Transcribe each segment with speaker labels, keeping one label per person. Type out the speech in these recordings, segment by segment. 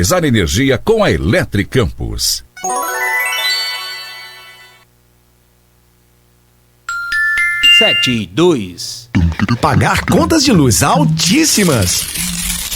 Speaker 1: Economizar energia com a Eletricampus.
Speaker 2: Sete, 2.
Speaker 3: Pagar contas de luz altíssimas?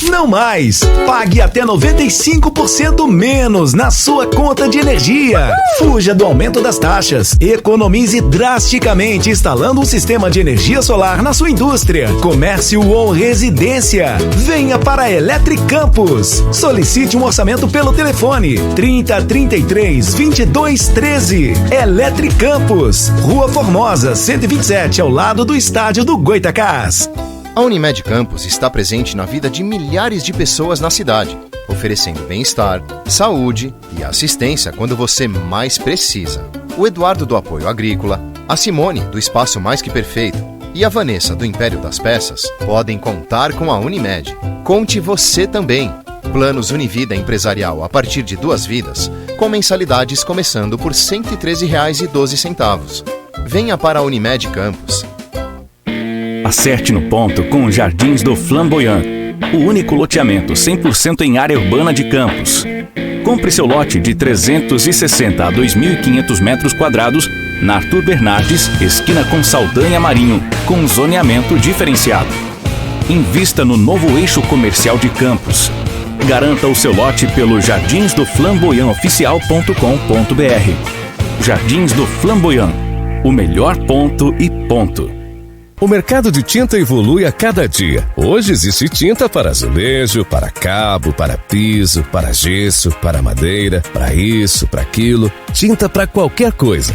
Speaker 3: Não mais! Pague até 95% menos na sua conta de energia. Fuja do aumento das taxas. Economize drasticamente instalando um sistema de energia solar na sua indústria, comércio ou residência. Venha para a Eletricampus. Solicite um orçamento pelo telefone 3033 2213. Eletricampus, Rua Formosa, 127, ao lado do estádio do Goitacás.
Speaker 4: A Unimed Campos está presente na vida de milhares de pessoas na cidade, oferecendo bem-estar, saúde e assistência quando você mais precisa. O Eduardo do Apoio Agrícola, a Simone do Espaço Mais Que Perfeito e a Vanessa do Império das Peças podem contar com a Unimed. Conte você também. Planos Univida Empresarial a partir de 2 vidas, com mensalidades começando por R$ 113,12. Venha para a Unimed Campos.
Speaker 5: Acerte no ponto com os Jardins do Flamboyant, o único loteamento 100% em área urbana de Campos. Compre seu lote de 360 a 2.500 metros quadrados na Arthur Bernardes, esquina com Saldanha Marinho, com zoneamento diferenciado. Invista no novo eixo comercial de Campos. Garanta o seu lote pelo jardinsdoflamboyantoficial.com.br. Jardins do Flamboyant, o melhor ponto e ponto.
Speaker 6: O mercado de tinta evolui a cada dia. Hoje existe tinta para azulejo, para cabo, para piso, para gesso, para madeira, para isso, para aquilo. Tinta para qualquer coisa.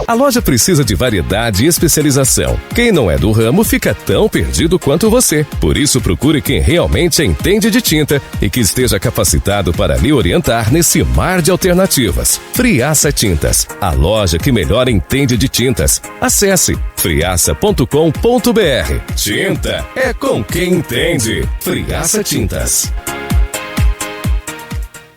Speaker 6: A loja precisa de variedade e especialização. Quem não é do ramo fica tão perdido quanto você. Por isso, procure quem realmente entende de tinta e que esteja capacitado para lhe orientar nesse mar de alternativas. Friaça Tintas, a loja que melhor entende de tintas. Acesse friaça.com.br. Tinta é com quem entende. Friaça Tintas.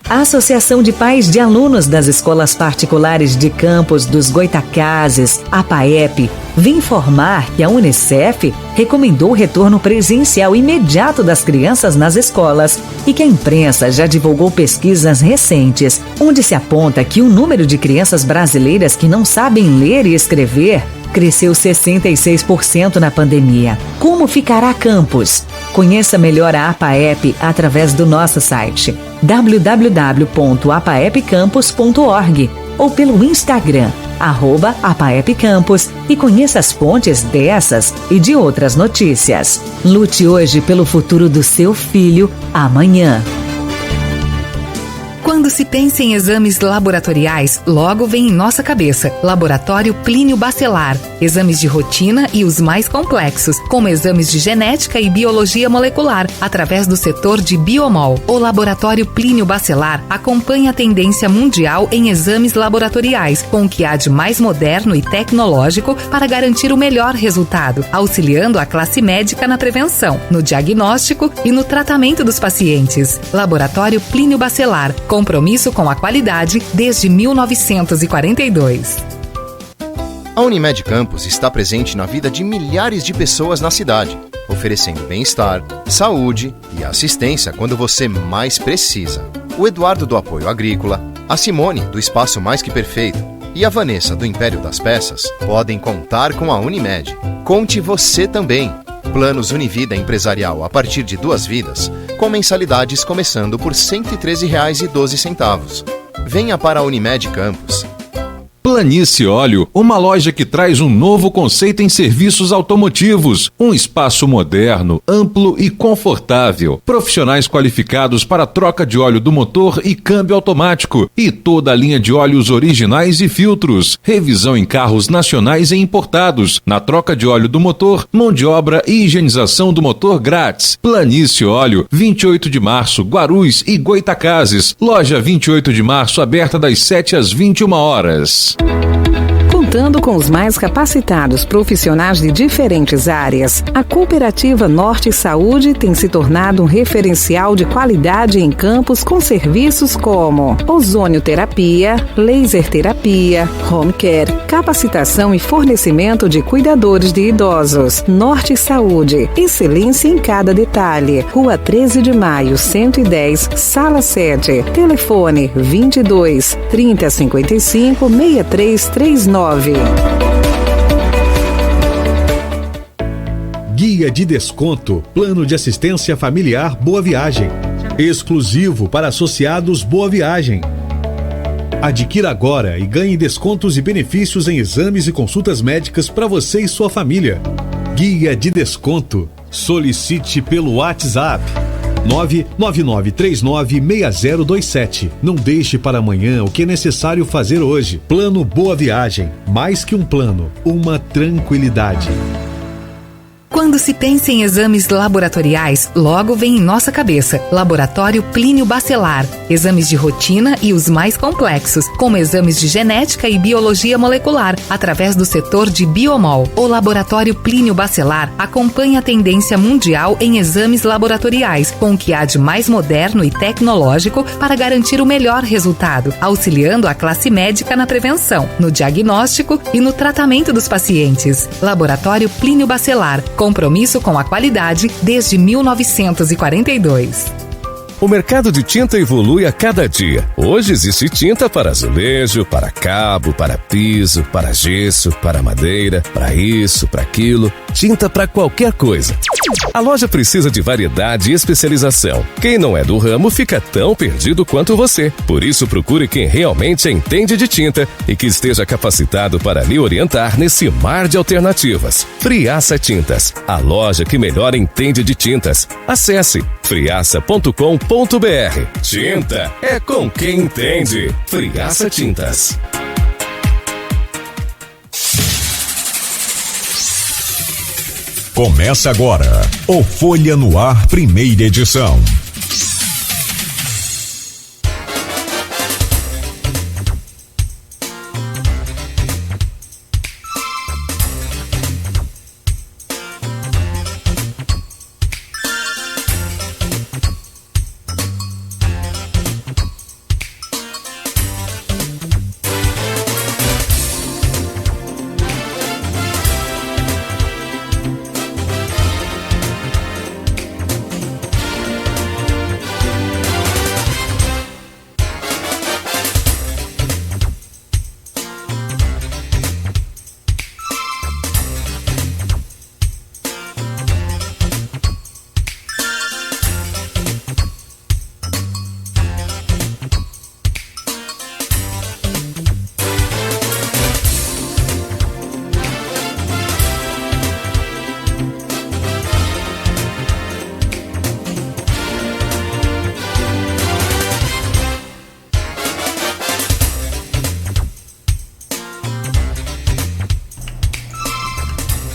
Speaker 7: A Associação de Pais de Alunos das Escolas Particulares de Campos dos Goitacazes, APAEP, vem informar que a Unicef recomendou o retorno presencial imediato das crianças nas escolas e que a imprensa já divulgou pesquisas recentes, onde se aponta que o número de crianças brasileiras que não sabem ler e escrever cresceu 66% na pandemia. Como ficará Campos? Conheça melhor a APAEP através do nosso site www.apaepcampus.org ou pelo Instagram @APAEPcampus e conheça as fontes dessas e de outras notícias. Lute hoje pelo futuro do seu filho amanhã.
Speaker 8: Quando se pensa em exames laboratoriais, logo vem em nossa cabeça Laboratório Plínio Bacelar. Exames de rotina e os mais complexos, como exames de genética e biologia molecular, através do setor de Biomol. O Laboratório Plínio Bacelar acompanha a tendência mundial em exames laboratoriais, com o que há de mais moderno e tecnológico para garantir o melhor resultado, auxiliando a classe médica na prevenção, no diagnóstico e no tratamento dos pacientes. Laboratório Plínio Bacelar. Compromisso com a qualidade desde 1942.
Speaker 4: A Unimed Campos está presente na vida de milhares de pessoas na cidade, oferecendo bem-estar, saúde e assistência quando você mais precisa. O Eduardo do Apoio Agrícola, a Simone do Espaço Mais Que Perfeito e a Vanessa do Império das Peças podem contar com a Unimed. Conte você também. Planos Univida Empresarial a partir de 2 vidas, com mensalidades começando por R$ 113,12. Venha para a Unimed Campos.
Speaker 9: Planície Óleo, uma loja que traz um novo conceito em serviços automotivos, um espaço moderno, amplo e confortável, profissionais qualificados para troca de óleo do motor e câmbio automático e toda a linha de óleos originais e filtros, revisão em carros nacionais e importados, na troca de óleo do motor, mão de obra e higienização do motor grátis. Planície Óleo, 28 de março, Guarulhos e Goitacazes, loja 28 de março aberta das 7 às 21 horas.
Speaker 7: Com
Speaker 10: Contando com os mais capacitados profissionais de diferentes áreas, a Cooperativa Norte Saúde tem se tornado um referencial de qualidade em Campos com serviços como ozonioterapia, laser terapia, home care, capacitação e fornecimento de cuidadores de idosos. Norte Saúde, excelência em cada detalhe. Rua 13 de Maio, 110, Sala 7. Telefone 22 3055 6339.
Speaker 11: Guia de desconto, plano de assistência familiar Boa Viagem. Exclusivo para associados Boa Viagem. Adquira agora e ganhe descontos e benefícios em exames e consultas médicas para você e sua família. Guia de desconto. Solicite pelo WhatsApp 999396027. Não deixe para amanhã o que é necessário fazer hoje. Plano Boa Viagem. Mais que um plano, uma tranquilidade.
Speaker 8: Quando se pensa em exames laboratoriais, logo vem em nossa cabeça Laboratório Plínio Bacelar. Exames de rotina e os mais complexos, como exames de genética e biologia molecular, através do setor de Biomol. O Laboratório Plínio Bacelar acompanha a tendência mundial em exames laboratoriais, com o que há de mais moderno e tecnológico para garantir o melhor resultado, auxiliando a classe médica na prevenção, no diagnóstico e no tratamento dos pacientes. Laboratório Plínio Bacelar. Compromisso com a qualidade desde 1942.
Speaker 6: O mercado de tinta evolui a cada dia. Hoje existe tinta para azulejo, para cabo, para piso, para gesso, para madeira, para isso, para aquilo. Tinta para qualquer coisa. A loja precisa de variedade e especialização. Quem não é do ramo fica tão perdido quanto você. Por isso, procure quem realmente entende de tinta e que esteja capacitado para lhe orientar nesse mar de alternativas. Friaça Tintas, a loja que melhor entende de tintas. Acesse friaça.com.br. Tinta é com quem entende. Friaça Tintas.
Speaker 1: Começa agora o Folha no Ar, primeira edição.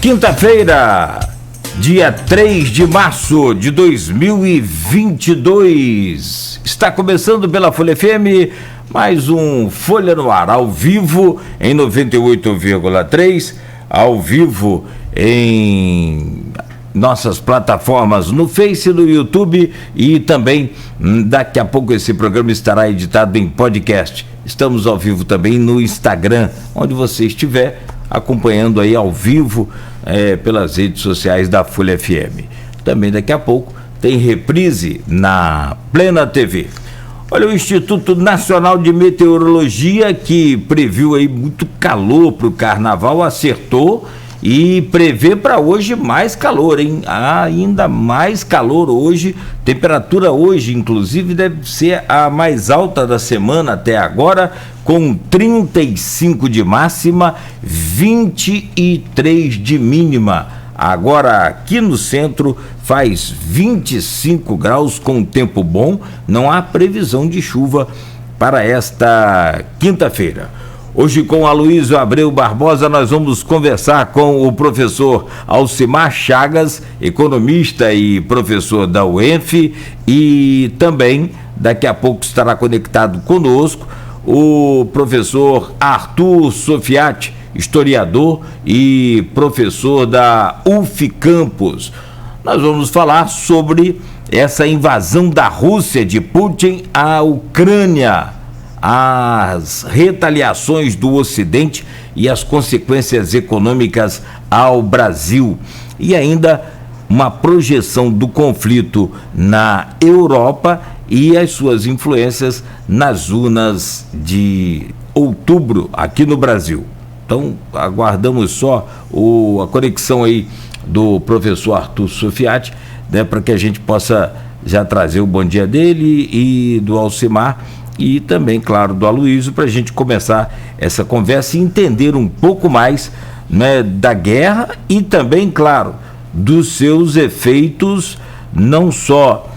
Speaker 12: Quinta-feira, dia 3 de março de 2022. Está começando pela Folha FM mais um Folha no Ar, ao vivo em 98,3, ao vivo em nossas plataformas no Face, no YouTube e também daqui a pouco esse programa estará editado em podcast. Estamos ao vivo também no Instagram, onde você estiver acompanhando aí ao vivo pelas redes sociais da Folha FM. Também daqui a pouco tem reprise na Plena TV. Olha, o Instituto Nacional de Meteorologia, que previu aí muito calor para o carnaval, acertou e prevê para hoje mais calor, hein? Ainda mais calor hoje. Temperatura hoje, inclusive, deve ser a mais alta da semana até agora, com 35 de máxima, 23 de mínima. Agora aqui no centro faz 25 graus com tempo bom, não há previsão de chuva para esta quinta-feira. Hoje com Aloysio Abreu Barbosa nós vamos conversar com o professor Alcimar Chagas, economista e professor da UENF, e também daqui a pouco estará conectado conosco o professor Arthur Sofiati, historiador e professor da UF Campos. Nós vamos falar sobre essa invasão da Rússia de Putin à Ucrânia, as retaliações do Ocidente e as consequências econômicas ao Brasil. E ainda uma projeção do conflito na Europa e as suas influências nas urnas de outubro aqui no Brasil. Então, aguardamos só a conexão aí do professor Arthur Sofiati, né, para que a gente possa já trazer o bom dia dele e do Alcimar e também, claro, do Aloysio, para a gente começar essa conversa e entender um pouco mais, né, da guerra e também, claro, dos seus efeitos, não só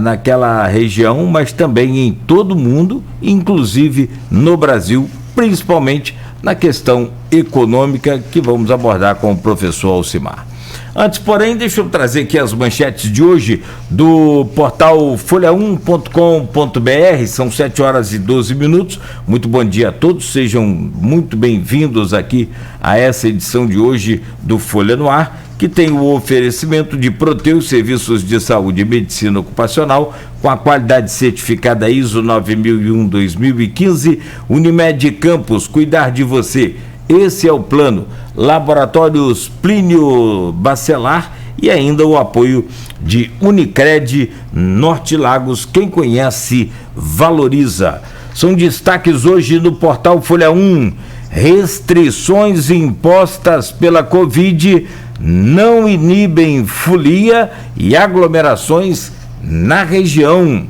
Speaker 12: naquela região, mas também em todo o mundo, inclusive no Brasil, principalmente na questão econômica que vamos abordar com o professor Alcimar. Antes, porém, deixa eu trazer aqui as manchetes de hoje do portal folha1.com.br, são 7h12. Muito bom dia a todos, sejam muito bem-vindos aqui a essa edição de hoje do Folha no Ar, que tem o oferecimento de Proteus Serviços de Saúde e Medicina Ocupacional, com a qualidade certificada ISO 9001-2015, Unimed Campos, cuidar de você. Esse é o plano. Laboratórios Plínio Bacelar e ainda o apoio de Unicred Norte Lagos. Quem conhece, valoriza. São destaques hoje no portal Folha 1. Restrições impostas pela Covid não inibem folia e aglomerações na região.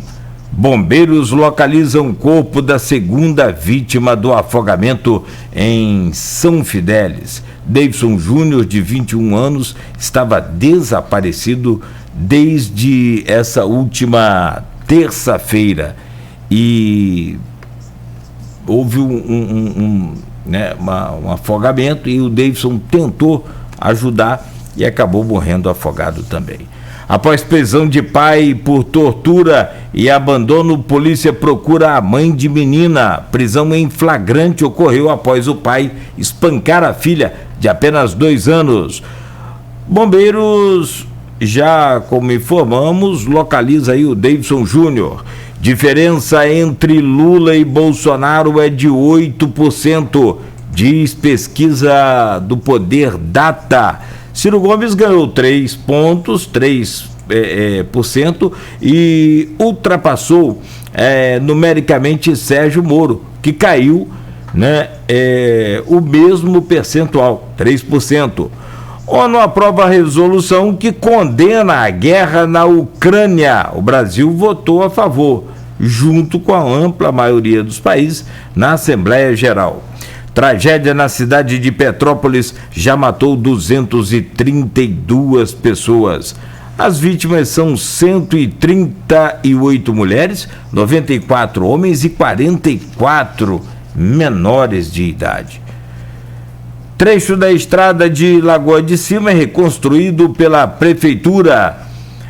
Speaker 12: Bombeiros localizam o corpo da segunda vítima do afogamento em São Fidélis. Davidson Júnior, de 21 anos, estava desaparecido desde essa última terça-feira e houve um afogamento e o Davidson tentou ajudar e acabou morrendo afogado também. Após prisão de pai por tortura e abandono, polícia procura a mãe de menina. Prisão em flagrante ocorreu após o pai espancar a filha de apenas 2 anos. Bombeiros, já como informamos, localiza aí o Davidson Júnior. Diferença entre Lula e Bolsonaro é de 8%, diz pesquisa do Poder Data. Ciro Gomes ganhou 3% e ultrapassou numericamente Sérgio Moro, que caiu, né, o mesmo percentual, 3%. ONU aprova a resolução que condena a guerra na Ucrânia. O Brasil votou a favor, junto com a ampla maioria dos países, na Assembleia Geral. Tragédia na cidade de Petrópolis já matou 232 pessoas. As vítimas são 138 mulheres, 94 homens e 44 menores de idade. Trecho da estrada de Lagoa de Cima é reconstruído pela Prefeitura.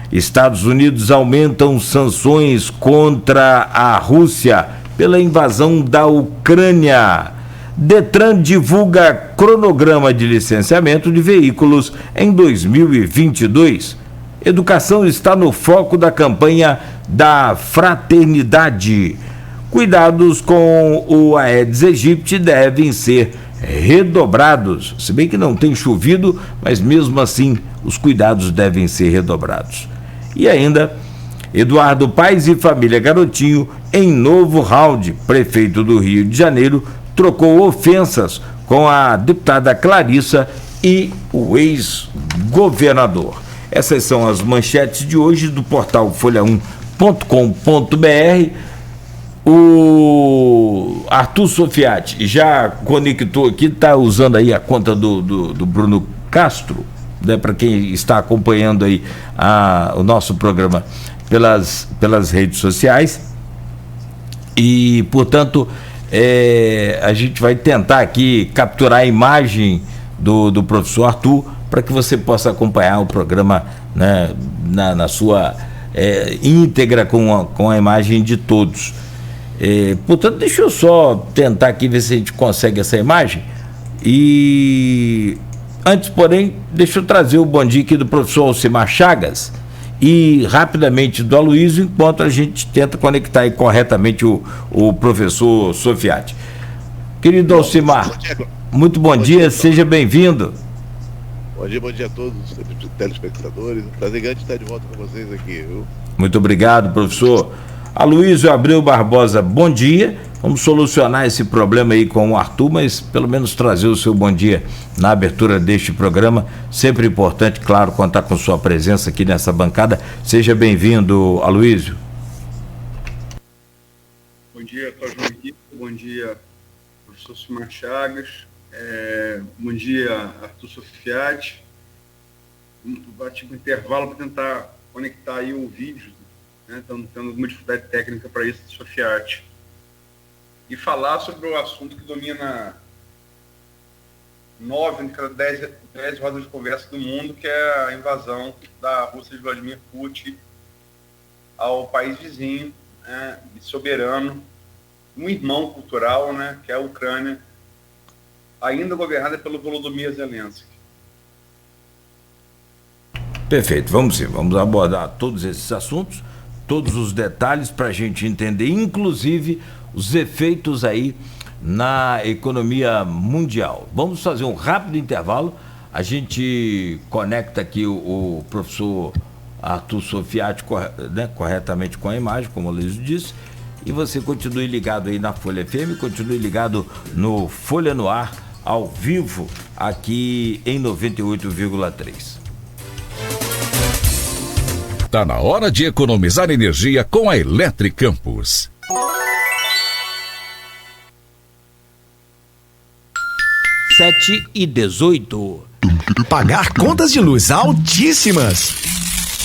Speaker 12: Estados Unidos aumentam sanções contra a Rússia pela invasão da Ucrânia. Detran divulga cronograma de licenciamento de veículos em 2022. Educação está no foco da campanha da fraternidade. Cuidados com o Aedes aegypti devem ser redobrados. Se bem que não tem chovido, mas mesmo assim os cuidados devem ser redobrados. E ainda, Eduardo Paes e família Garotinho em novo round. Prefeito do Rio de Janeiro trocou ofensas com a deputada Clarissa e o ex-governador. Essas são as manchetes de hoje do portal folha1.com.br. O Arthur Sofiati já conectou aqui, está usando aí a conta do Bruno Castro, né, para quem está acompanhando aí o nosso programa pelas redes sociais. E, portanto, a gente vai tentar aqui capturar a imagem do professor Arthur para que você possa acompanhar o programa, né, na sua íntegra com a imagem de todos. Portanto, deixa eu só tentar aqui ver se a gente consegue essa imagem. E antes, porém, deixa eu trazer o bom dia aqui do professor Alcimar Chagas e rapidamente do Aloysio, enquanto a gente tenta conectar aí corretamente o professor Sofiati. Querido Alcimar, muito bom dia, seja bem-vindo.
Speaker 13: Bom dia a todos os telespectadores. Prazer grande estar de volta com vocês aqui, viu?
Speaker 12: Muito obrigado, professor. Aloysio Abreu Barbosa, bom dia. Vamos solucionar esse problema aí com o Arthur, mas pelo menos trazer o seu bom dia na abertura deste programa. Sempre importante, claro, contar com sua presença aqui nessa bancada. Seja bem-vindo, Aloysio.
Speaker 14: Bom dia, Cláudio Henrique. Bom dia, professor Alcimar Chagas. Bom dia, Arthur Sofiati. Bati um intervalo para tentar conectar aí o vídeo, né? Estamos tendo alguma dificuldade técnica para isso, Sofiati. E falar sobre o assunto que domina 9 em cada 10 rodas de conversa do mundo, que é a invasão da Rússia de Vladimir Putin ao país vizinho, né, soberano, um irmão cultural, né, que é a Ucrânia, ainda governada pelo Volodymyr Zelensky.
Speaker 12: Perfeito, vamos abordar todos esses assuntos, todos os detalhes para a gente entender, inclusive os efeitos aí na economia mundial. Vamos fazer um rápido intervalo, a gente conecta aqui o professor Arthur Sofiati corretamente com a imagem, como o Aloysio disse, e você continue ligado aí na Folha FM, continue ligado no Folha no Ar, ao vivo, aqui em 98,3.
Speaker 6: Tá na hora de economizar energia com a Eletricampus.
Speaker 2: Sete e 18.
Speaker 3: Pagar contas de luz altíssimas?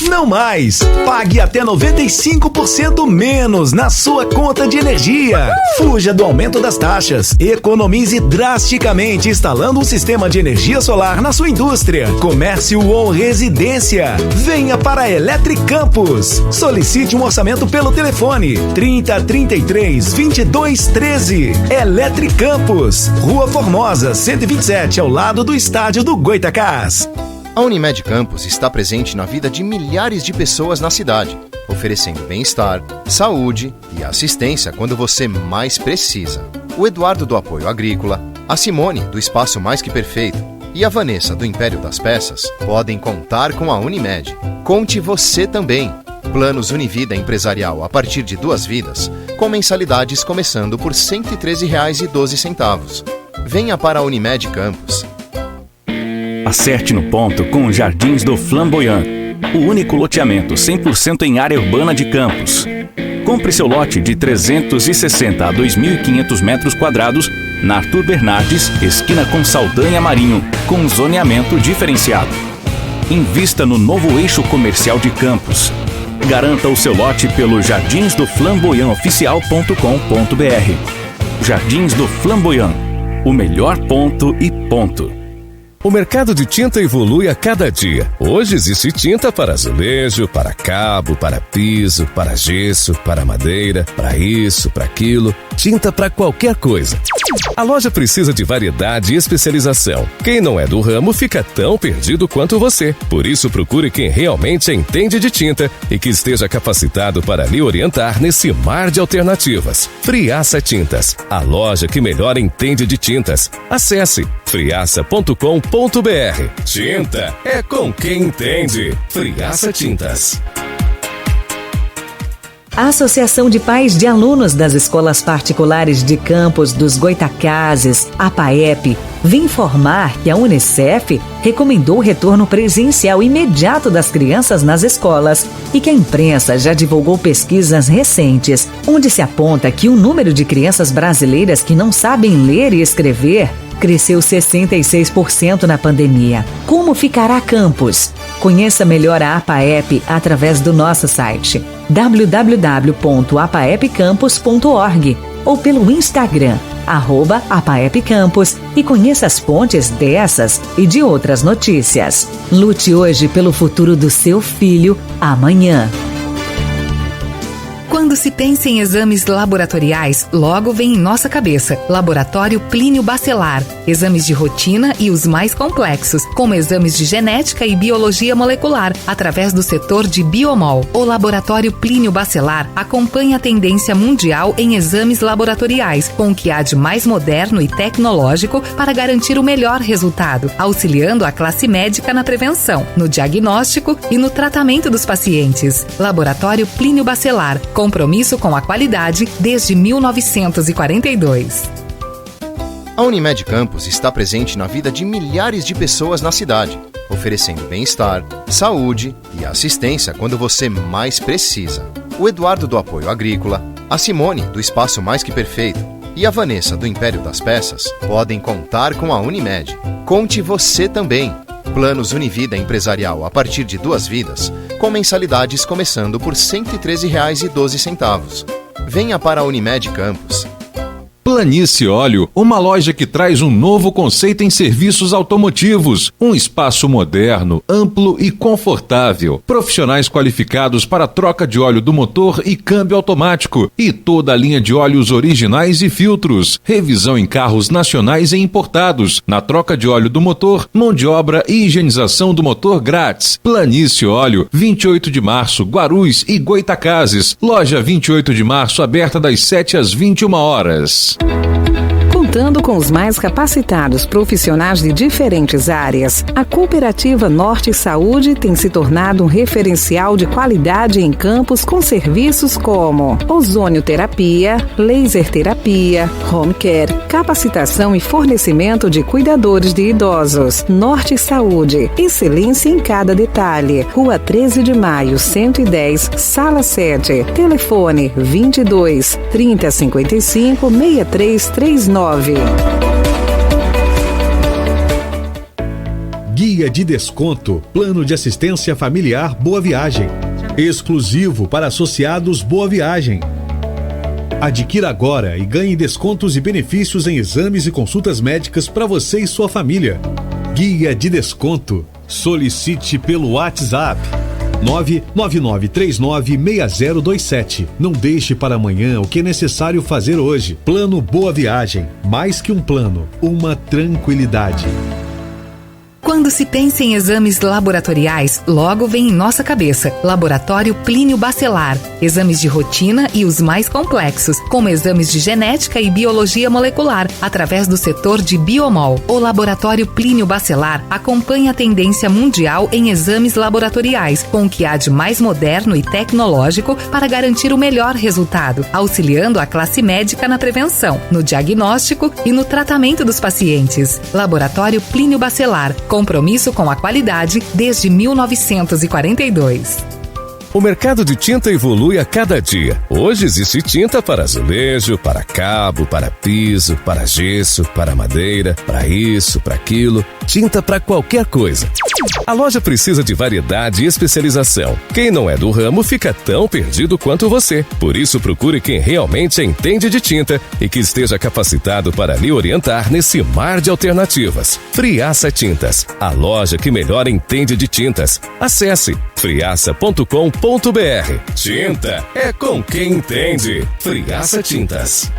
Speaker 3: Não mais! Pague até 95% menos na sua conta de energia. Fuja do aumento das taxas. Economize drasticamente instalando um sistema de energia solar na sua indústria, comércio ou residência. Venha para a Eletricampus. Solicite um orçamento pelo telefone 3033 2213. Eletricampus, Rua Formosa, 127, ao lado do estádio do Goitacás.
Speaker 4: A Unimed Campos está presente na vida de milhares de pessoas na cidade, oferecendo bem-estar, saúde e assistência quando você mais precisa. O Eduardo do Apoio Agrícola, a Simone do Espaço Mais Que Perfeito e a Vanessa do Império das Peças podem contar com a Unimed. Conte você também. Planos Univida Empresarial a partir de 2 vidas, com mensalidades começando por R$ 113,12. Venha para a Unimed Campos.
Speaker 5: Acerte no ponto com os Jardins do Flamboyant, o único loteamento 100% em área urbana de Campos. Compre seu lote de 360 a 2.500 metros quadrados na Arthur Bernardes, esquina com Saldanha Marinho, com zoneamento diferenciado. Invista no novo eixo comercial de Campos. Garanta o seu lote pelo jardinsdoflamboyantoficial.com.br. Jardins do Flamboyant, o melhor ponto e ponto.
Speaker 6: O mercado de tinta evolui a cada dia. Hoje existe tinta para azulejo, para cabo, para piso, para gesso, para madeira, para isso, para aquilo. Tinta para qualquer coisa. A loja precisa de variedade e especialização. Quem não é do ramo fica tão perdido quanto você. Por isso, procure quem realmente entende de tinta e que esteja capacitado para lhe orientar nesse mar de alternativas. Friaça Tintas, a loja que melhor entende de tintas. Acesse friaça.com.br. Tinta é com quem entende. Friaça Tintas.
Speaker 7: A Associação de Pais de Alunos das Escolas Particulares de Campos dos Goitacazes, APAEP, vem informar que a Unicef recomendou o retorno presencial imediato das crianças nas escolas e que a imprensa já divulgou pesquisas recentes, onde se aponta que o número de crianças brasileiras que não sabem ler e escrever cresceu 66% na pandemia. Como ficará Campos? Conheça melhor a APAEP através do nosso site www.apaepcampus.org ou pelo Instagram @APAEPcampus e conheça as fontes dessas e de outras notícias. Lute hoje pelo futuro do seu filho amanhã.
Speaker 8: Quando Quando se pensa em exames laboratoriais, logo vem em nossa cabeça Laboratório Plínio Bacelar. Exames de rotina e os mais complexos, como exames de genética e biologia molecular, através do setor de Biomol. O Laboratório Plínio Bacelar acompanha a tendência mundial em exames laboratoriais, com o que há de mais moderno e tecnológico para garantir o melhor resultado, auxiliando a classe médica na prevenção, no diagnóstico e no tratamento dos pacientes. Laboratório Plínio Bacelar. Compromisso com a qualidade desde 1942.
Speaker 4: A Unimed Campos está presente na vida de milhares de pessoas na cidade, oferecendo bem-estar, saúde e assistência quando você mais precisa. O Eduardo do Apoio Agrícola, a Simone do Espaço Mais Que Perfeito e a Vanessa do Império das Peças podem contar com a Unimed. Conte você também. Planos Univida Empresarial a partir de 2 vidas, com mensalidades começando por R$ 113,12. Venha para a Unimed Campos.
Speaker 9: Planície Óleo, uma loja que traz um novo conceito em serviços automotivos, um espaço moderno, amplo e confortável, profissionais qualificados para troca de óleo do motor e câmbio automático e toda a linha de óleos originais e filtros, revisão em carros nacionais e importados, na troca de óleo do motor, mão de obra e higienização do motor grátis. Planície Óleo, 28 de março, Guarulhos e Goitacazes, loja 28 de março aberta das 7 às 21 horas.
Speaker 10: Contando com os mais capacitados profissionais de diferentes áreas, a Cooperativa Norte Saúde tem se tornado um referencial de qualidade em Campos com serviços como ozonioterapia, laser terapia, home care, capacitação e fornecimento de cuidadores de idosos. Norte Saúde, excelência em cada detalhe. Rua 13 de Maio, 110, Sala 7. Telefone 22 3055 6339.
Speaker 11: Guia de desconto, plano de assistência familiar Boa Viagem. Exclusivo para associados Boa Viagem. Adquira agora e ganhe descontos e benefícios em exames e consultas médicas para você e sua família. Guia de desconto. Solicite pelo WhatsApp 999396027. Não deixe para amanhã o que é necessário fazer hoje. Plano Boa Viagem. Mais que um plano, uma tranquilidade.
Speaker 8: Quando se pensa em exames laboratoriais, logo vem em nossa cabeça Laboratório Plínio Bacelar. Exames de rotina e os mais complexos, como exames de genética e biologia molecular, através do setor de Biomol. O Laboratório Plínio Bacelar acompanha a tendência mundial em exames laboratoriais, com o que há de mais moderno e tecnológico para garantir o melhor resultado, auxiliando a classe médica na prevenção, no diagnóstico e no tratamento dos pacientes. Laboratório Plínio Bacelar. Compromisso com a qualidade desde 1942.
Speaker 6: O mercado de tinta evolui a cada dia. Hoje existe tinta para azulejo, para cabo, para piso, para gesso, para madeira, para isso, para aquilo. Tinta para qualquer coisa. A loja precisa de variedade e especialização. Quem não é do ramo fica tão perdido quanto você. Por isso, procure quem realmente entende de tinta e que esteja capacitado para lhe orientar nesse mar de alternativas. Friaça Tintas, a loja que melhor entende de tintas. Acesse friaça.com.br. Tinta é com quem entende. Friaça Tintas.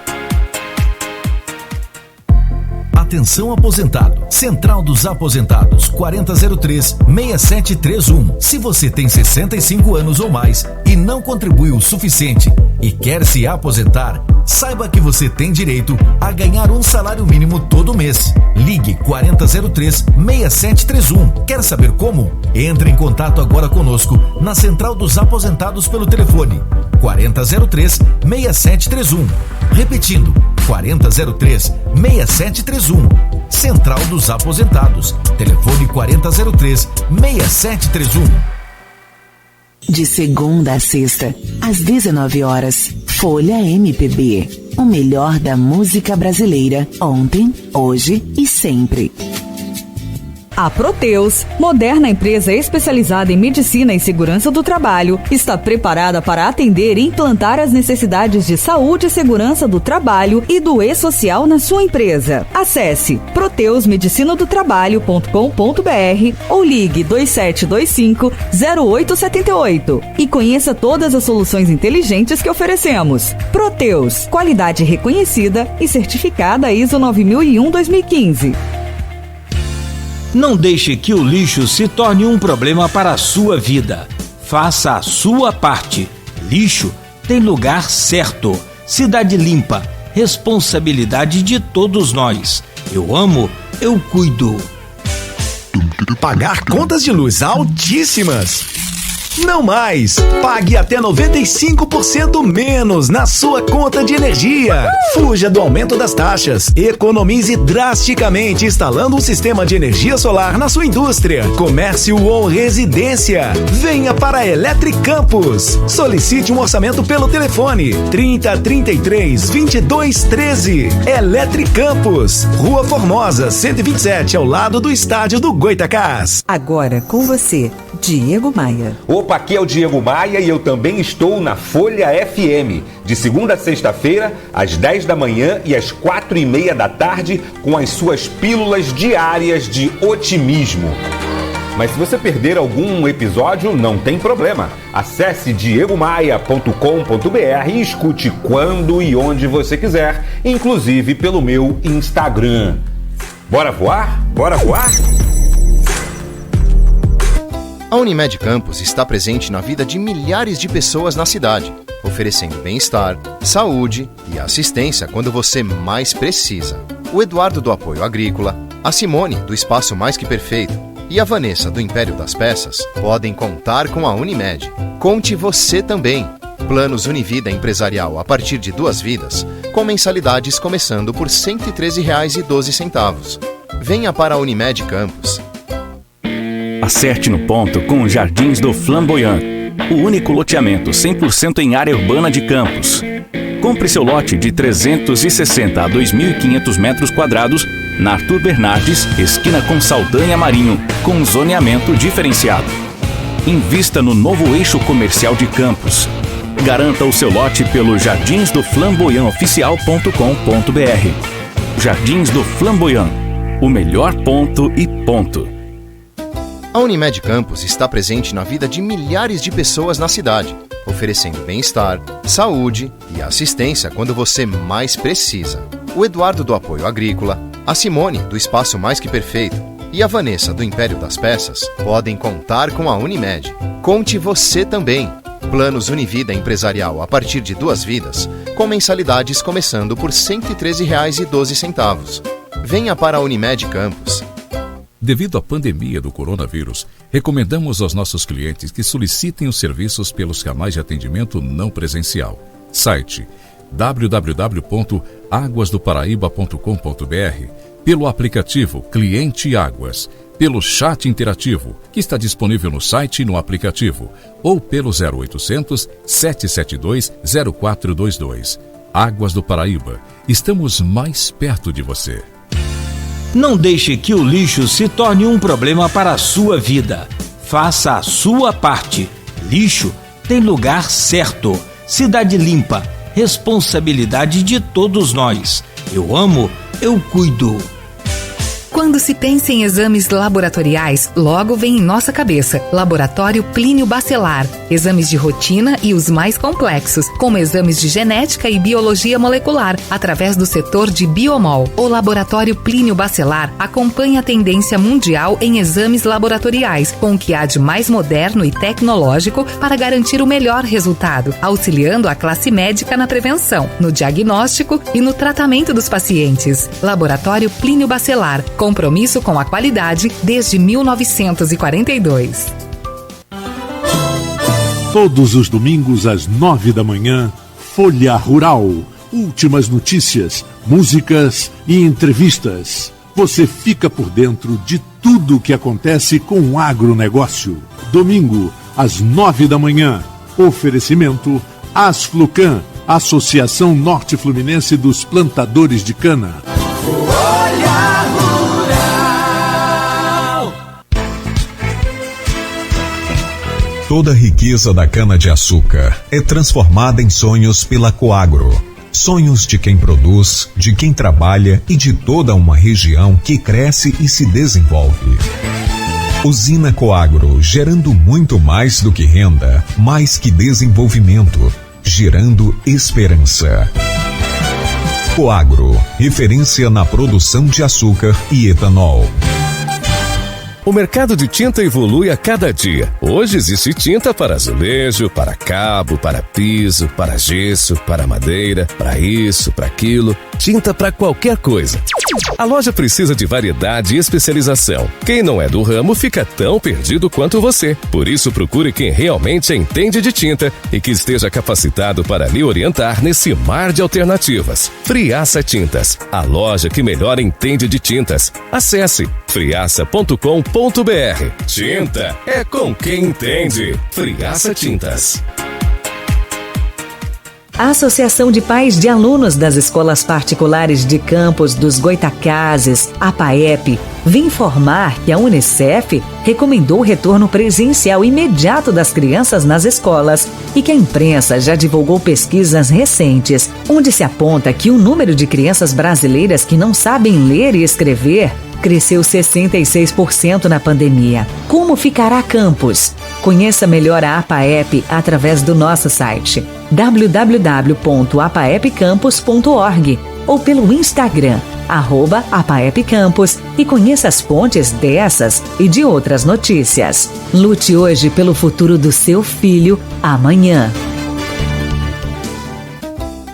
Speaker 15: Atenção aposentado. Central dos Aposentados 4003-6731. Se você tem 65 anos ou mais e não contribuiu o suficiente e quer se aposentar, saiba que você tem direito a ganhar um salário mínimo todo mês. Ligue 4003-6731. Quer saber como? Entre em contato agora conosco na Central dos Aposentados pelo telefone 4003-6731. Repetindo, 4003-6731. Central dos Aposentados. Telefone 4003-6731.
Speaker 16: De segunda a sexta, às 19 horas, Folha MPB. O melhor da música brasileira, ontem, hoje e sempre.
Speaker 17: A Proteus, moderna empresa especializada em medicina e segurança do trabalho, está preparada para atender e implantar as necessidades de saúde e segurança do trabalho e do e-social na sua empresa. Acesse proteusmedicinadotrabalho.com.br ou ligue 2725-0878 e conheça todas as soluções inteligentes que oferecemos. Proteus, qualidade reconhecida e certificada ISO 9001-2015.
Speaker 2: Não deixe que o lixo se torne um problema para a sua vida. Faça a sua parte. Lixo tem lugar certo. Cidade limpa. Responsabilidade de todos nós. Eu amo, eu cuido.
Speaker 3: Pagar contas de luz altíssimas? Não mais! Pague até 95% menos na sua conta de energia. Fuja do aumento das taxas. Economize drasticamente instalando um sistema de energia solar na sua indústria, comércio ou residência. Venha para a Electric Campus. Solicite um orçamento pelo telefone 3033-2213. Electric Campus, Rua Formosa, 127, ao lado do estádio do Goitacás.
Speaker 7: Agora com você, Diego Maia.
Speaker 18: Opa, aqui é o Diego Maia e eu também estou na Folha FM, de segunda a sexta-feira, às 10 da manhã e às 4:30 da tarde, com as suas pílulas diárias de otimismo. Mas se você perder algum episódio, não tem problema. Acesse diegomaia.com.br e escute quando e onde você quiser, inclusive pelo meu Instagram. Bora voar? Bora voar?
Speaker 4: A Unimed Campos está presente na vida de milhares de pessoas na cidade, oferecendo bem-estar, saúde e assistência quando você mais precisa. O Eduardo do Apoio Agrícola, a Simone do Espaço Mais Que Perfeito e a Vanessa do Império das Peças podem contar com a Unimed. Conte você também. Planos Univida Empresarial a partir de 2 vidas, com mensalidades começando por R$ 113,12. Venha para a Unimed Campos.
Speaker 5: Acerte no ponto com os Jardins do Flamboyant, o único loteamento 100% em área urbana de Campos. Compre seu lote de 360 a 2.500 metros quadrados na Arthur Bernardes, esquina com Saldanha Marinho, com zoneamento diferenciado. Invista no novo eixo comercial de Campos. Garanta o seu lote pelo jardinsdoflamboyantoficial.com.br. Jardins do Flamboyant, o melhor ponto e ponto.
Speaker 4: A Unimed Campos está presente na vida de milhares de pessoas na cidade, oferecendo bem-estar, saúde e assistência quando você mais precisa. O Eduardo do Apoio Agrícola, a Simone do Espaço Mais Que Perfeito e a Vanessa do Império das Peças podem contar com a Unimed. Conte você também. Planos Univida Empresarial a partir de 2 vidas, com mensalidades começando por R$ 113,12. Venha para a Unimed Campos.
Speaker 19: Devido à pandemia do coronavírus, recomendamos aos nossos clientes que solicitem os serviços pelos canais de atendimento não presencial. Site www.aguasdoparaíba.com.br, pelo aplicativo Cliente Águas, pelo chat interativo, que está disponível no site e no aplicativo, ou pelo 0800 772 0422. Águas do Paraíba, estamos mais perto de você.
Speaker 2: Não deixe que o lixo se torne um problema para a sua vida. Faça a sua parte. Lixo tem lugar certo. Cidade limpa. Responsabilidade de todos nós. Eu amo, eu cuido.
Speaker 8: Quando se pensa em exames laboratoriais, logo vem em nossa cabeça Laboratório Plínio Bacelar. Exames de rotina e os mais complexos, como exames de genética e biologia molecular, através do setor de Biomol. O Laboratório Plínio Bacelar acompanha a tendência mundial em exames laboratoriais, com o que há de mais moderno e tecnológico para garantir o melhor resultado, auxiliando a classe médica na prevenção, no diagnóstico e no tratamento dos pacientes. Laboratório Plínio Bacelar. Compromisso com a qualidade desde 1942.
Speaker 20: Todos os domingos às 9 da manhã, Folha Rural. Últimas notícias, músicas e entrevistas. Você fica por dentro de tudo o que acontece com o agronegócio. Domingo, às 9 da manhã. Oferecimento Asflucan, Associação Norte Fluminense dos Plantadores de Cana.
Speaker 21: Folha Rural.
Speaker 1: Toda a riqueza da cana-de-açúcar é transformada em sonhos pela Coagro. Sonhos de quem produz, de quem trabalha e de toda uma região que cresce e se desenvolve. Usina Coagro, gerando muito mais do que renda, mais que desenvolvimento, gerando esperança. Coagro, referência na produção de açúcar e etanol.
Speaker 6: O mercado de tinta evolui a cada dia. Hoje existe tinta para azulejo, para cabo, para piso, para gesso, para madeira, para isso, para aquilo. Tinta para qualquer coisa. A loja precisa de variedade e especialização. Quem não é do ramo fica tão perdido quanto você. Por isso, procure quem realmente entende de tinta e que esteja capacitado para lhe orientar nesse mar de alternativas. Friaça Tintas, a loja que melhor entende de tintas. Acesse friaça.com.br. Tinta é com quem entende. Friaça Tintas.
Speaker 7: A Associação de Pais de Alunos das Escolas Particulares de Campos dos Goitacazes, APAEP, vem informar que a Unicef recomendou o retorno presencial imediato das crianças nas escolas e que a imprensa já divulgou pesquisas recentes, onde se aponta que o número de crianças brasileiras que não sabem ler e escrever cresceu 66% na pandemia. Como ficará Campos? Conheça melhor a APAEP através do nosso site www.apaepcampus.org ou pelo Instagram @APAEPcampus e conheça as fontes dessas e de outras notícias. Lute hoje pelo futuro do seu filho amanhã.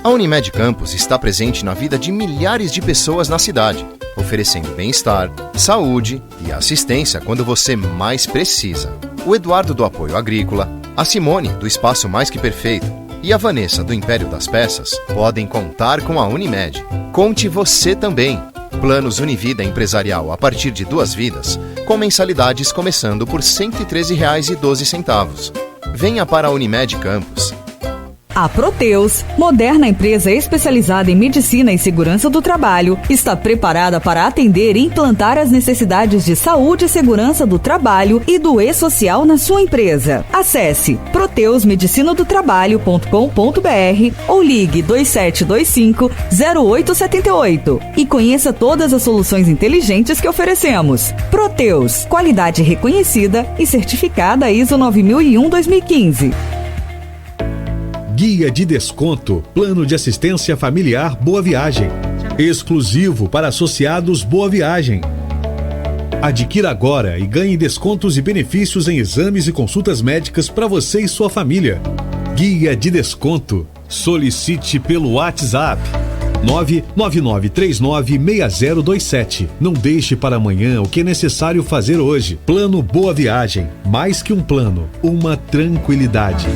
Speaker 4: A Unimed Campos está presente na vida de milhares de pessoas na cidade, oferecendo bem-estar, saúde e assistência quando você mais precisa. O Eduardo do Apoio Agrícola, a Simone do Espaço Mais Que Perfeito e a Vanessa do Império das Peças podem contar com a Unimed. Conte você também. Planos Univida Empresarial a partir de 2 vidas, com mensalidades começando por R$ 113,12. Venha para a Unimed Campos.
Speaker 17: A Proteus, moderna empresa especializada em medicina e segurança do trabalho, está preparada para atender e implantar as necessidades de saúde e segurança do trabalho e do e-social na sua empresa. Acesse proteusmedicinadotrabalho.com.br ou ligue 2725-0878 e conheça todas as soluções inteligentes que oferecemos. Proteus, qualidade reconhecida e certificada ISO 9001-2015.
Speaker 11: Guia de desconto, plano de assistência familiar Boa Viagem. Exclusivo para associados Boa Viagem. Adquira agora e ganhe descontos e benefícios em exames e consultas médicas para você e sua família. Guia de desconto. Solicite pelo WhatsApp 999396027. Não deixe para amanhã o que é necessário fazer hoje. Plano Boa Viagem. Mais que um plano, uma tranquilidade.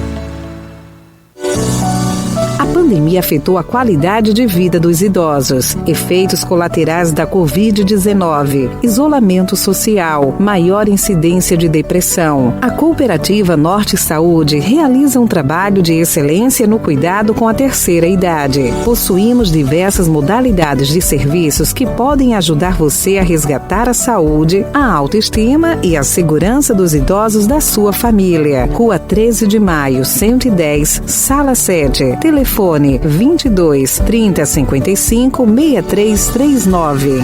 Speaker 10: A pandemia afetou a qualidade de vida dos idosos. Efeitos colaterais da Covid-19, isolamento social, maior incidência de depressão. A Cooperativa Norte Saúde realiza um trabalho de excelência no cuidado com a terceira idade. Possuímos diversas modalidades de serviços que podem ajudar você a resgatar a saúde, a autoestima e a segurança dos idosos da sua família. Rua 13 de Maio, 110, Sala 7. Telefone 22 30 55 6339.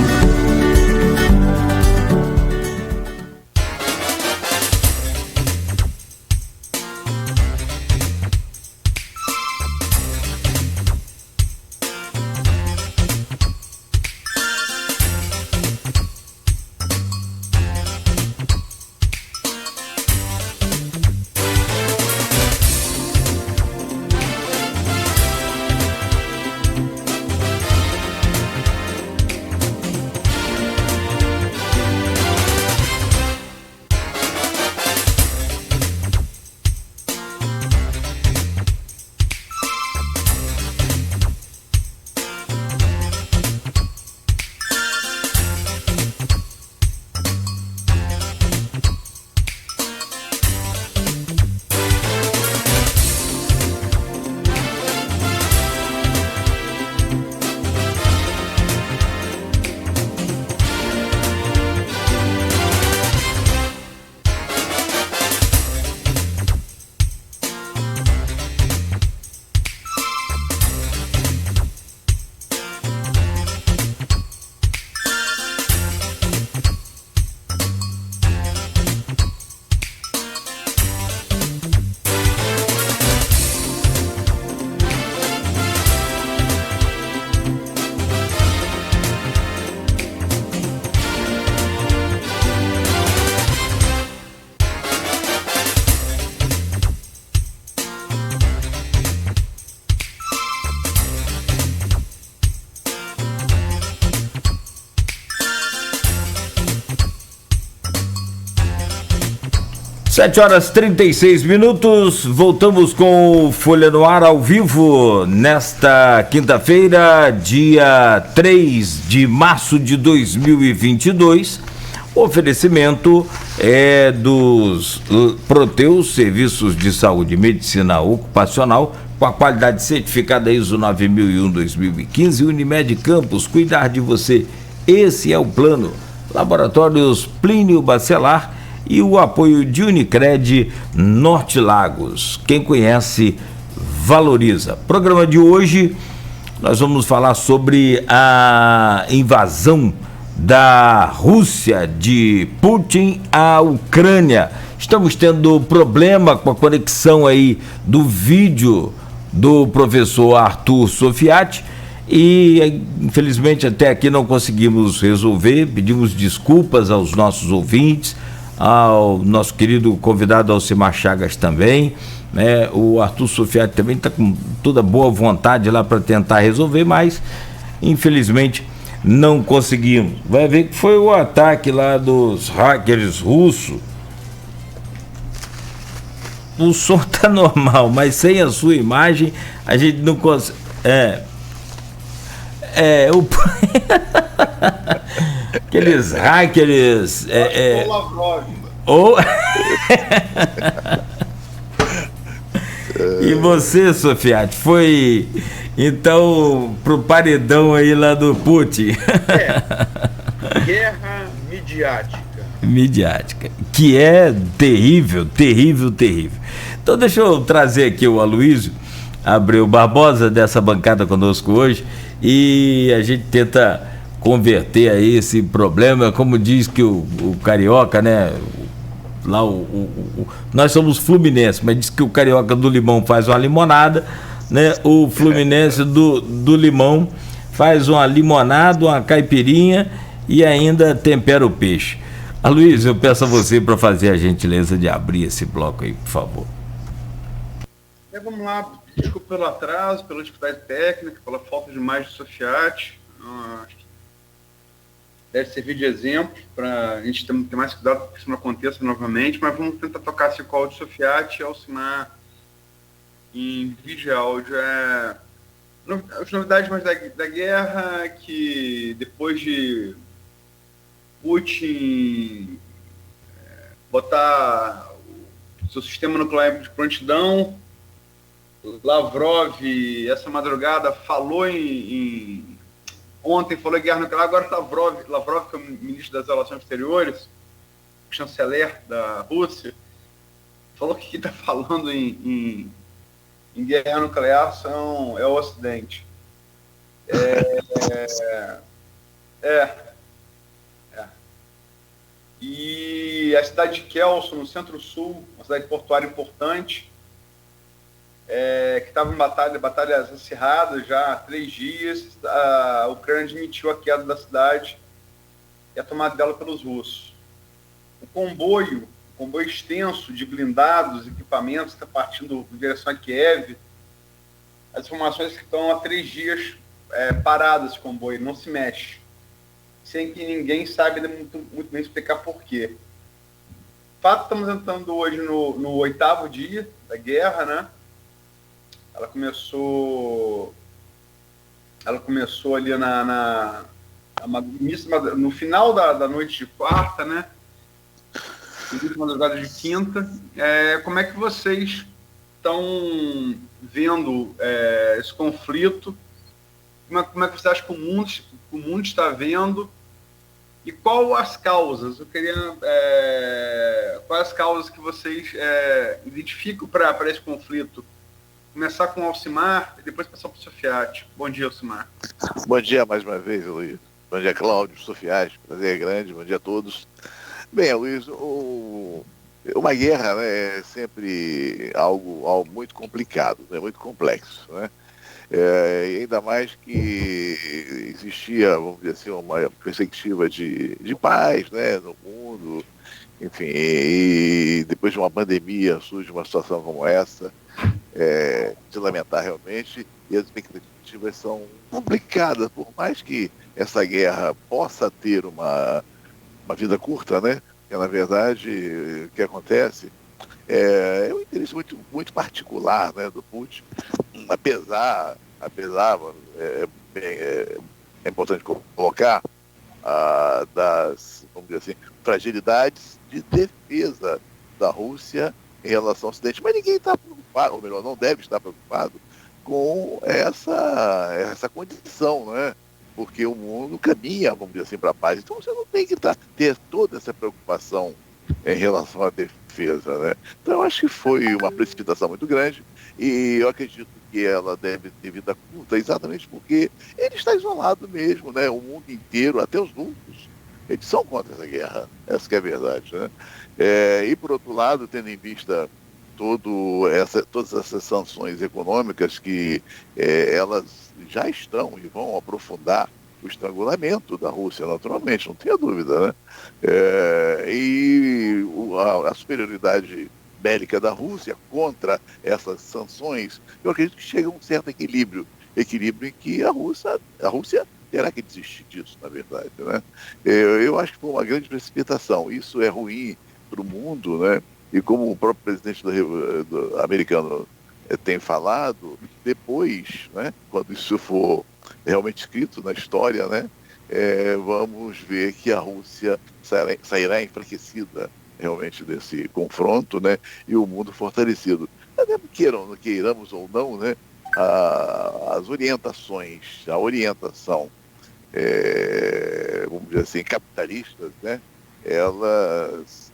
Speaker 12: 7h36, voltamos com Folha no Ar ao vivo nesta quinta-feira, dia 3 de março de 2022. O oferecimento é dos Proteus, Serviços de Saúde e Medicina Ocupacional, com a qualidade certificada ISO 9001-2015, Unimed Campos, cuidar de você, esse é o plano. Laboratórios Plínio Bacelar e o apoio de Unicred Norte Lagos. Quem conhece, valoriza. Programa de hoje, nós vamos falar sobre a invasão da Rússia, de Putin à Ucrânia. Estamos tendo problema com a conexão aí do vídeo do professor Arthur Sofiati e infelizmente até aqui não conseguimos resolver. Pedimos desculpas aos nossos ouvintes, ao nosso querido convidado Alcimar Chagas também, né? O Arthur Sofiati também está com toda boa vontade lá para tentar resolver, mas infelizmente não conseguimos. Vai ver que foi o ataque lá dos hackers russos. O som tá normal, mas sem a sua imagem a gente não consegue. Aqueles hackers. E você, Sofiati, foi então pro paredão aí lá do Putin?
Speaker 14: Guerra
Speaker 12: midiática, que é terrível. Então deixa eu trazer aqui o Aloysio Abreu Barbosa dessa bancada conosco hoje e a gente tenta converter aí esse problema, como diz que o carioca, né? Lá nós somos Fluminense, mas diz que o carioca do Limão faz uma limonada, né? O Fluminense do Limão faz uma limonada, uma caipirinha e ainda tempera o peixe. Aloysio, eu peço a você para fazer a gentileza de abrir esse bloco aí, por favor.
Speaker 14: Vamos lá, desculpa pelo atraso, pela dificuldade técnica, pela falta de imagem do Sofiati. Deve servir de exemplo para a gente ter mais cuidado para que isso não aconteça novamente, mas vamos tentar tocar esse call de Sofiati e Alcimar em vídeo e áudio. As novidades mais da guerra, que depois de Putin botar o seu sistema nuclear de prontidão, Lavrov, essa madrugada, falou ontem falou em guerra nuclear, agora Lavrov, que é o ministro das Relações Exteriores, chanceler da Rússia, falou que quem está falando em guerra nuclear é o Ocidente. E a cidade de Kherson, no centro-sul, uma cidade portuária importante, que estava em batalhas acirradas já há 3 dias, a Ucrânia admitiu a queda da cidade e a tomada dela pelos russos. O comboio extenso de blindados, equipamentos, está partindo em direção a Kiev. As informações que estão há 3 dias paradas, esse comboio, não se mexe, sem que ninguém saiba muito bem explicar por quê. De fato, estamos entrando hoje no 8º dia da guerra, né? Ela começou ali no final da noite de quarta, né? Na madrugada de quinta. Como é que vocês estão vendo esse conflito? Como é que você acha que o mundo está vendo? E quais as causas? Quais as causas que vocês identificam para esse conflito? Começar com o Alcimar e depois passar para o Sofiati. Bom dia, Alcimar.
Speaker 13: Bom dia mais uma vez, Luiz. Bom dia, Cláudio, Sofiati. Prazer é grande. Bom dia a todos. Bem, Luiz, uma guerra, né, é sempre algo muito complicado, né, muito complexo, né? E ainda mais que existia, vamos dizer assim, uma perspectiva de paz, né, no mundo, enfim, e depois de uma pandemia surge uma situação como essa, de lamentar realmente, e as expectativas são complicadas, por mais que essa guerra possa ter uma vida curta, né? Porque, na verdade, o que acontece É um interesse muito particular, né, do Putin, apesar é importante colocar das, vamos dizer assim, fragilidades de defesa da Rússia em relação ao Ocidente. Mas ninguém está preocupado, ou melhor, não deve estar preocupado com essa condição, né? Porque o mundo caminha, vamos dizer assim, para a paz. Então você não tem que ter toda essa preocupação em relação à defesa, né? Então eu acho que foi uma precipitação muito grande e eu acredito que ela deve ter vida curta exatamente porque ele está isolado mesmo, né? O mundo inteiro, até os russos, eles são contra essa guerra, essa que é a verdade, né? E por outro lado, tendo em vista todas essas sanções econômicas que elas já estão e vão aprofundar o estrangulamento da Rússia, naturalmente, não tenha dúvida, né? E a superioridade bélica da Rússia contra essas sanções, eu acredito que chega a um certo equilíbrio em que a Rússia terá que desistir disso, na verdade, né? Eu acho que foi uma grande precipitação. Isso é ruim para o mundo, né? E como o próprio presidente americano tem falado, depois, né, quando isso for realmente escrito na história, né, vamos ver que a Rússia sairá enfraquecida realmente desse confronto, né, e o mundo fortalecido. Até queiramos ou não, né, as orientações, a orientação, vamos dizer assim, capitalistas, né, elas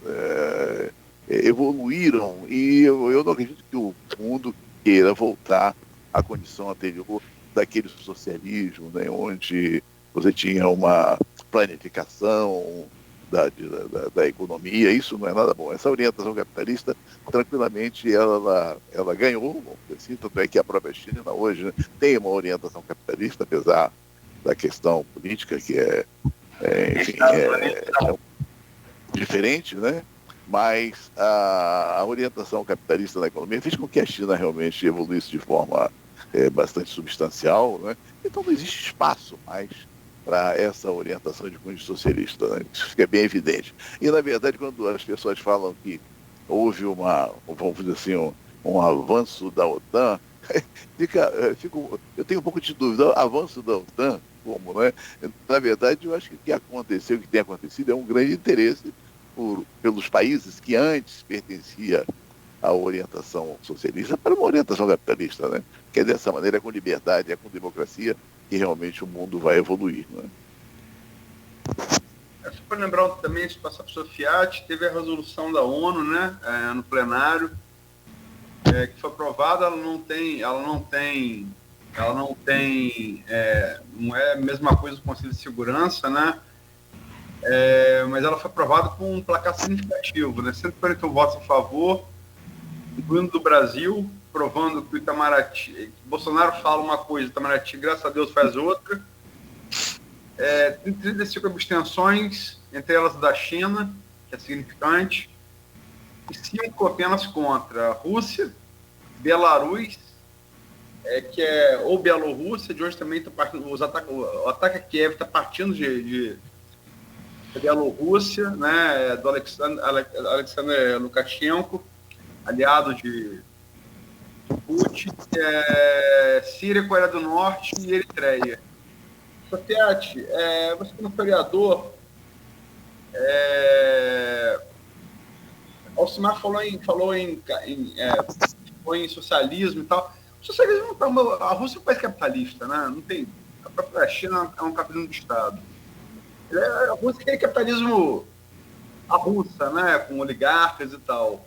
Speaker 13: evoluíram e eu não acredito que o mundo queira voltar à condição anterior daquele socialismo, né, onde você tinha uma planificação da economia. Isso não é nada bom. Essa orientação capitalista, tranquilamente, ela ganhou, vamos dizer assim, tanto é que a própria China hoje, né, tem uma orientação capitalista, apesar da questão política que enfim, diferente, né? Mas a orientação capitalista na economia fez com que a China realmente evoluísse de forma bastante substancial, né? Então não existe espaço mais para essa orientação de cunho socialista, né? Isso fica bem evidente. E, na verdade, quando as pessoas falam que houve vamos dizer assim, um avanço da OTAN, eu tenho um pouco de dúvida. Avanço da OTAN, como, né? Na verdade, eu acho que o que aconteceu, o que tem acontecido, é um grande interesse pelos países que antes pertenciam à orientação socialista para uma orientação capitalista, né? Que é dessa maneira, com liberdade, com democracia, que realmente o mundo vai evoluir, né?
Speaker 14: Só para lembrar também, de passar para o seu Fiat, teve a resolução da ONU, né, no plenário, que foi aprovada. Ela não é a mesma coisa do Conselho de Segurança, né? Mas ela foi aprovada com um placar significativo, né? 141 votos a favor, incluindo do Brasil, provando que o Itamaraty, Bolsonaro fala uma coisa, o Itamaraty, graças a Deus, faz outra. 35 abstenções, entre elas da China, que é significante, e 5 apenas contra a Rússia, Belarus, que é ou Bielorrússia, de onde também está partindo, o ataque a Kiev está partindo de Bielorrússia, né, do Alexander Lukashenko, aliado de Putin, Síria, Coreia do Norte e Eritreia. Sofiati, você como historiador, Alcimar falou em socialismo e tal. O socialismo, a Rússia é um país capitalista, né? Não tem, a própria China é um capitalismo de Estado. A Rússia é capitalismo a russa, né? Com oligarcas e tal.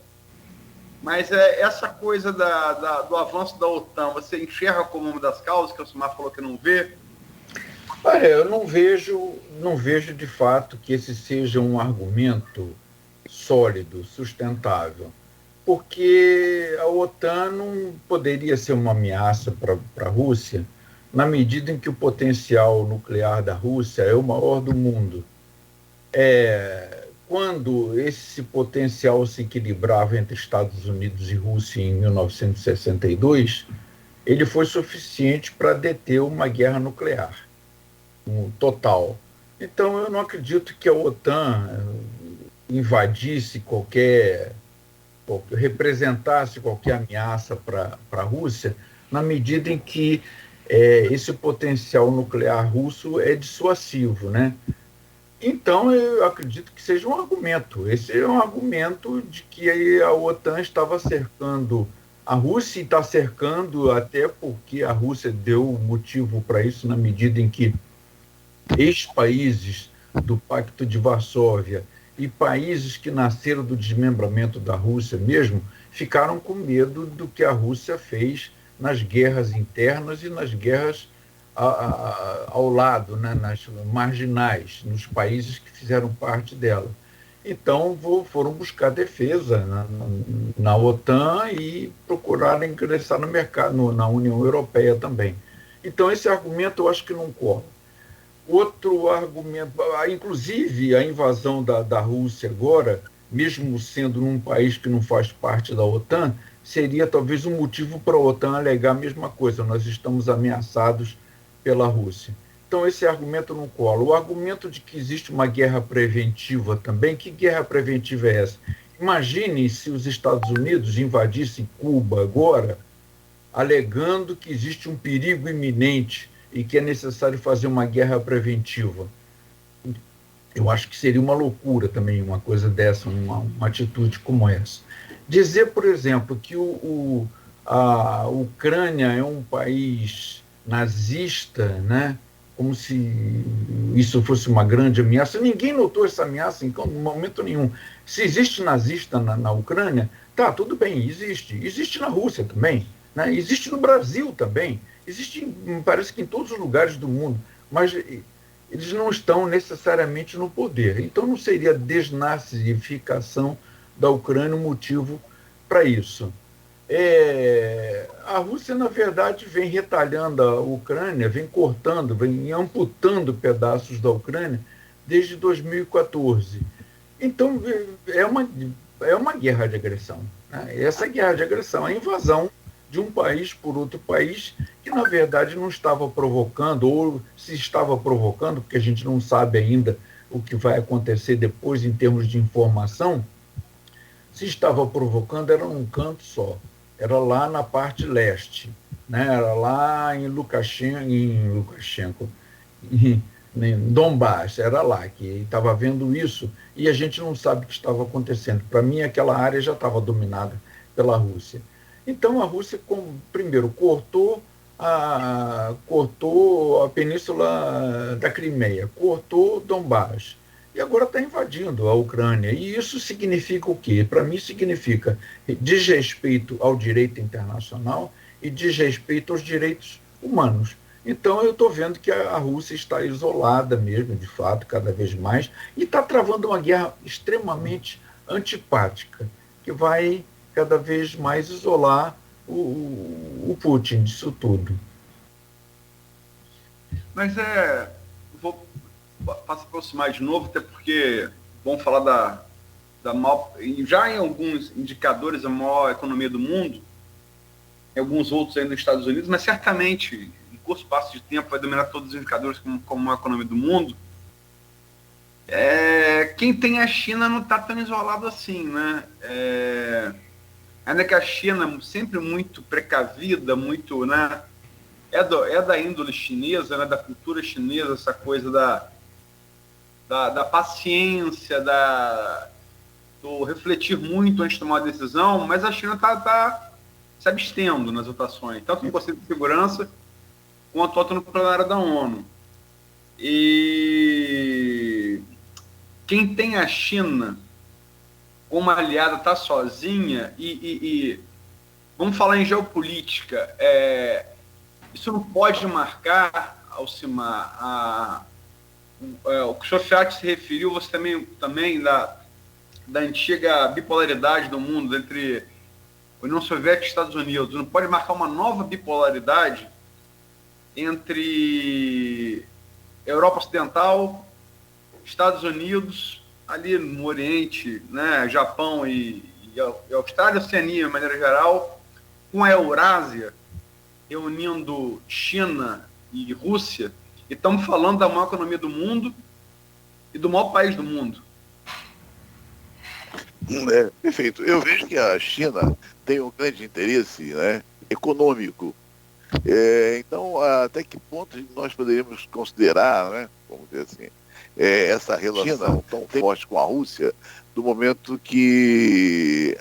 Speaker 14: Mas essa coisa do avanço da OTAN, você enxerga como uma das causas que o Alcimar falou que não vê?
Speaker 2: Eu não vejo de fato que esse seja um argumento sólido, sustentável, porque a OTAN não poderia ser uma ameaça para a Rússia na medida em que o potencial nuclear da Rússia é o maior do mundo. Quando esse potencial se equilibrava entre Estados Unidos e Rússia em 1962, ele foi suficiente para deter uma guerra nuclear total. Então, eu não acredito que a OTAN invadisse qualquer
Speaker 21: representasse qualquer ameaça para a Rússia, na medida em que esse potencial nuclear russo é dissuasivo, né? Então, eu acredito que seja um argumento. Esse é um argumento de que a OTAN estava cercando a Rússia, e está cercando até porque a Rússia deu motivo para isso, na medida em que ex-países do Pacto de Varsóvia e países que nasceram do desmembramento da Rússia mesmo, ficaram com medo do que a Rússia fez nas guerras internas e nas guerras ao lado, né, nas marginais, nos países que fizeram parte dela. Então, foram buscar defesa na OTAN e procuraram ingressar no mercado, na União Europeia também. Então, esse argumento eu acho que não corre. Outro argumento, inclusive a invasão da Rússia agora, mesmo sendo num país que não faz parte da OTAN, seria talvez um motivo para a OTAN alegar a mesma coisa: nós estamos ameaçados pela Rússia. Então, esse argumento não cola. O argumento de que existe uma guerra preventiva também, que guerra preventiva é essa? Imagine se os Estados Unidos invadissem Cuba agora, alegando que existe um perigo iminente e que é necessário fazer uma guerra preventiva. Eu acho que seria uma loucura também uma coisa dessa, uma atitude como essa. Dizer, por exemplo, que a Ucrânia é um país nazista, né? Como se isso fosse uma grande ameaça. Ninguém notou essa ameaça em momento nenhum. Se existe nazista na Ucrânia, tá, tudo bem, existe. Existe na Rússia também, né? Existe no Brasil também. Existe, parece que em todos os lugares do mundo. Mas eles não estão necessariamente no poder. Então não seria a desnazificação da Ucrânia um motivo para isso. A Rússia, na verdade, vem retalhando a Ucrânia, vem cortando, vem amputando pedaços da Ucrânia desde 2014. Então, é uma guerra de agressão, né? Essa guerra de agressão, a invasão de um país por outro país que, na verdade, não estava provocando, ou se estava provocando, porque a gente não sabe ainda o que vai acontecer depois em termos de informação, se estava provocando era num canto só. Era lá na parte leste, né? Era lá em Lukashenko, em Donbass, era lá que estava vendo isso, e a gente não sabe o que estava acontecendo. Para mim, aquela área já estava dominada pela Rússia. Então, a Rússia, primeiro, cortou a península da Crimeia, cortou Donbass, e agora está invadindo a Ucrânia. E isso significa o quê? Para mim, significa desrespeito ao direito internacional e desrespeito aos direitos humanos. Então, eu estou vendo que a Rússia está isolada mesmo, de fato, cada vez mais, e está travando uma guerra extremamente antipática, que vai cada vez mais isolar o Putin disso tudo.
Speaker 14: Mas vou passar a aproximar de novo, até porque vamos falar da maior, já em alguns indicadores, a maior economia do mundo, em alguns outros aí nos Estados Unidos, mas certamente, em curto espaço de tempo, vai dominar todos os indicadores como a maior economia do mundo. Quem tem a China não está tão isolado assim, né? Ainda que a China, sempre muito precavida, muito, né? É da índole chinesa, né? Da cultura chinesa, essa coisa da paciência, do refletir muito antes de tomar uma decisão, mas a China está se abstendo nas votações, tanto no Conselho de Segurança quanto no plenário da ONU. E quem tem a China como aliada está sozinha, e vamos falar em geopolítica, isso não pode marcar, Alcimar, o que o senhor Fiat se referiu, você também da antiga bipolaridade do mundo entre União Soviética e Estados Unidos. Não pode marcar uma nova bipolaridade entre Europa Ocidental, Estados Unidos, ali no Oriente, né, Japão e Austrália, Oceania, de maneira geral, com a Eurásia, reunindo China e Rússia, e estamos falando da maior economia do mundo e do maior país do mundo.
Speaker 13: Perfeito. Eu vejo que a China tem um grande interesse, né, econômico. Então, até que ponto nós poderíamos considerar, né, vamos dizer assim, essa relação tão forte com a Rússia, do momento que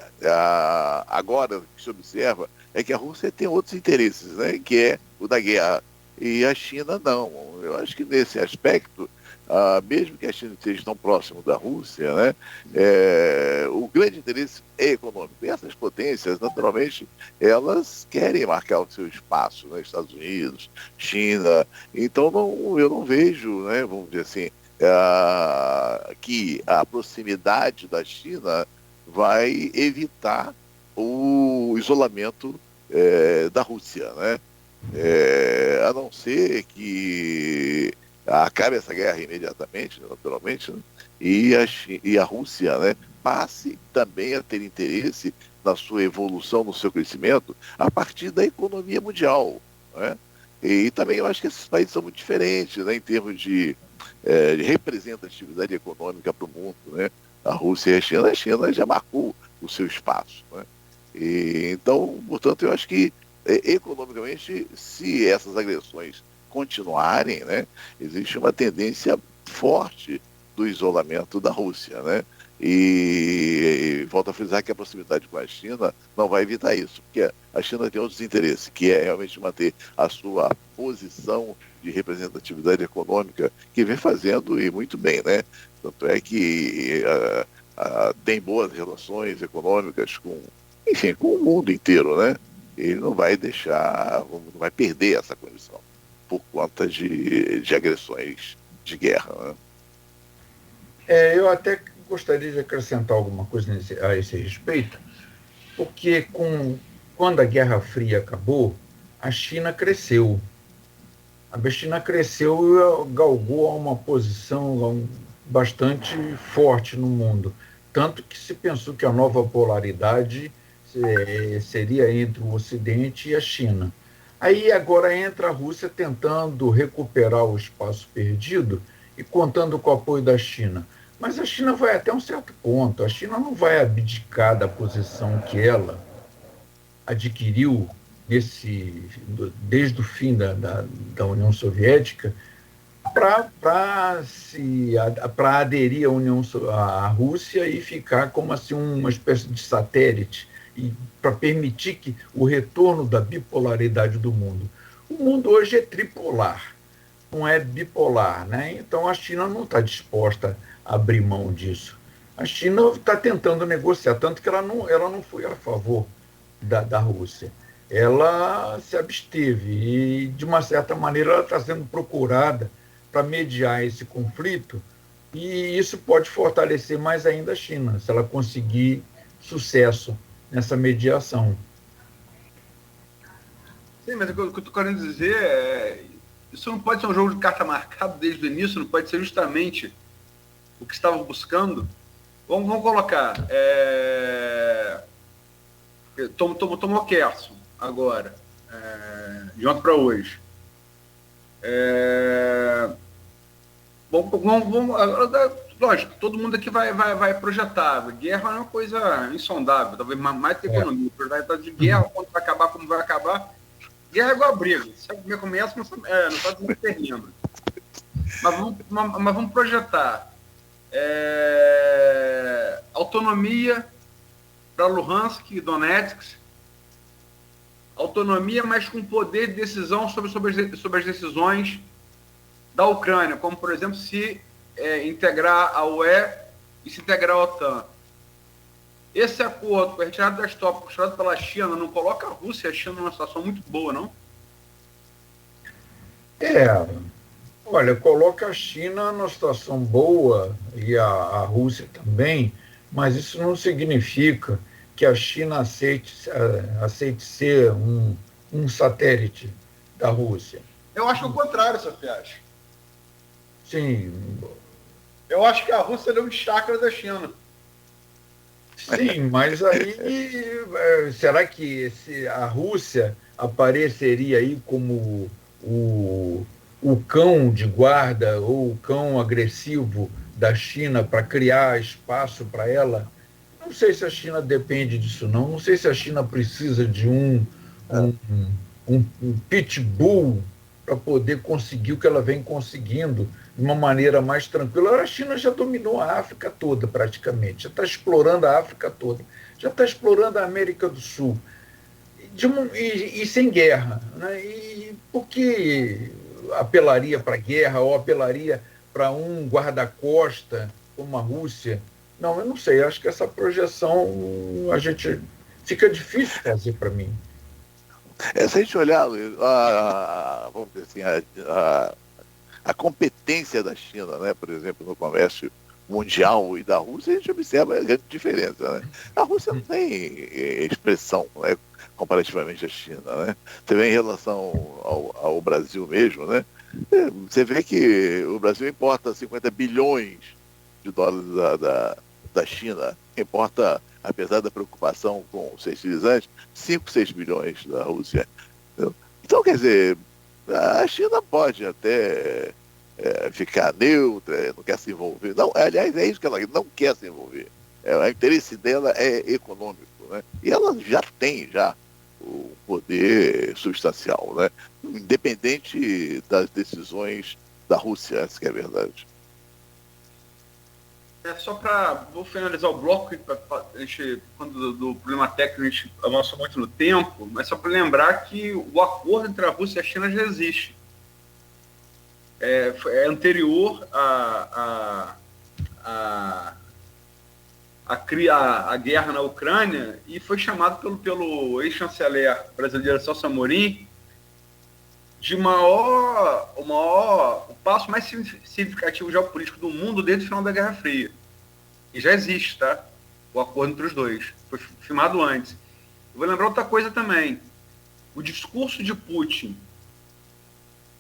Speaker 13: agora o que se observa é que a Rússia tem outros interesses, né, que é o da guerra, e a China não. Eu acho que nesse aspecto, mesmo que a China esteja tão próximo da Rússia, né, o grande interesse é econômico. E essas potências, naturalmente, elas querem marcar o seu espaço, né, Estados Unidos, China. Então, eu não vejo, né, vamos dizer assim, que a proximidade da China vai evitar o isolamento da Rússia, né? A não ser que acabe essa guerra imediatamente, naturalmente, né? E a Rússia, né, passe também a ter interesse na sua evolução, no seu crescimento, a partir da economia mundial, né? E também eu acho que esses países são muito diferentes, né, em termos de representatividade econômica para o mundo, né? A Rússia e a China já marcou o seu espaço, né? Então, portanto, eu acho que economicamente, se essas agressões continuarem, né, existe uma tendência forte do isolamento da Rússia, né? E volto a frisar que a proximidade com a China não vai evitar isso, porque a China tem outros interesses, que é realmente manter a sua posição de representatividade econômica, que vem fazendo e muito bem, né? Tanto é que tem boas relações econômicas com o mundo inteiro, né? Ele não vai não vai perder essa condição por conta de agressões de guerra, né?
Speaker 21: Eu até gostaria de acrescentar alguma coisa a esse respeito, porque quando a Guerra Fria acabou, a China cresceu. A China cresceu e galgou a uma posição bastante forte no mundo. Tanto que se pensou que a nova polaridade seria entre o Ocidente e a China. Aí agora entra a Rússia tentando recuperar o espaço perdido e contando com o apoio da China. Mas a China vai até um certo ponto. A China não vai abdicar da posição que ela adquiriu desde o fim da União Soviética para aderir à Rússia e ficar como assim uma espécie de satélite, e para permitir que o retorno da bipolaridade do mundo. O mundo hoje é tripolar, não é bipolar, né? Então a China não está disposta a abrir mão disso. A China está tentando negociar, tanto que ela não foi a favor da Rússia. Ela se absteve e, de uma certa maneira, ela está sendo procurada para mediar esse conflito, e isso pode fortalecer mais ainda a China, se ela conseguir sucesso nessa mediação.
Speaker 14: Sim, mas o que eu estou querendo dizer isso não pode ser um jogo de carta marcada desde o início, não pode ser justamente o que estavam buscando. Vamos colocar tomou Kherson agora, de ontem para hoje. Lógico, todo mundo aqui vai projetar. Guerra é uma coisa insondável, talvez mais que economia. Projetar de guerra, quando vai acabar, como vai acabar. Guerra é igual a briga. Se começa, não está dizendo terreno. Mas vamos projetar autonomia para Luhansk e Donetsk, autonomia, mas com poder de decisão sobre as decisões da Ucrânia, como, por exemplo, se integrar a UE e se integrar a OTAN. Esse acordo com a retirada das tropas puxado pela China não coloca a Rússia e a China numa situação muito boa, não?
Speaker 21: Olha, coloca a China numa situação boa e a Rússia também, mas isso não significa que a China aceite ser um satélite da Rússia.
Speaker 14: Eu acho o contrário, Sofiati.
Speaker 21: Sim.
Speaker 14: Eu acho que a Rússia é um chakra da China.
Speaker 21: Sim, mas aí será que a Rússia apareceria aí como o cão de guarda ou o cão agressivo da China para criar espaço para ela? não sei se a China depende disso, não sei se a China precisa de um pitbull para poder conseguir o que ela vem conseguindo de uma maneira mais tranquila. A China já dominou a África toda, praticamente, já está explorando a África toda, já está explorando a América do Sul, e sem guerra. Né? E por que apelaria para a guerra ou apelaria para um guarda-costa como a Rússia? Não, eu não sei, acho que essa projeção fica difícil fazer para mim.
Speaker 13: Se a gente olhar, vamos dizer assim, a competência da China, né, por exemplo, no comércio mundial e da Rússia, a gente observa a grande diferença. Né? A Rússia não tem expressão, né, comparativamente à China. Né? Você vê em relação ao Brasil mesmo, né? Você vê que o Brasil importa 50 bilhões de dólares da China, importa, apesar da preocupação com os fertilizantes, 5, 6 bilhões da Rússia. Então, quer dizer, a China pode até ficar neutra, não quer se envolver. Não, aliás, é isso que ela não quer se envolver. O interesse dela é econômico. Né? E ela já tem o poder substancial, né? Independente das decisões da Rússia, essa que é a verdade.
Speaker 14: Vou finalizar o bloco, a gente, quando do problema técnico a gente avançou muito no tempo, mas só para lembrar que o acordo entre a Rússia e a China já existe. É anterior a guerra na Ucrânia e foi chamado pelo ex-chanceler brasileiro Celso Amorim de o passo mais significativo geopolítico do mundo desde o final da Guerra Fria. E já existe, tá? O acordo entre os dois. Foi firmado antes. Eu vou lembrar outra coisa também. O discurso de Putin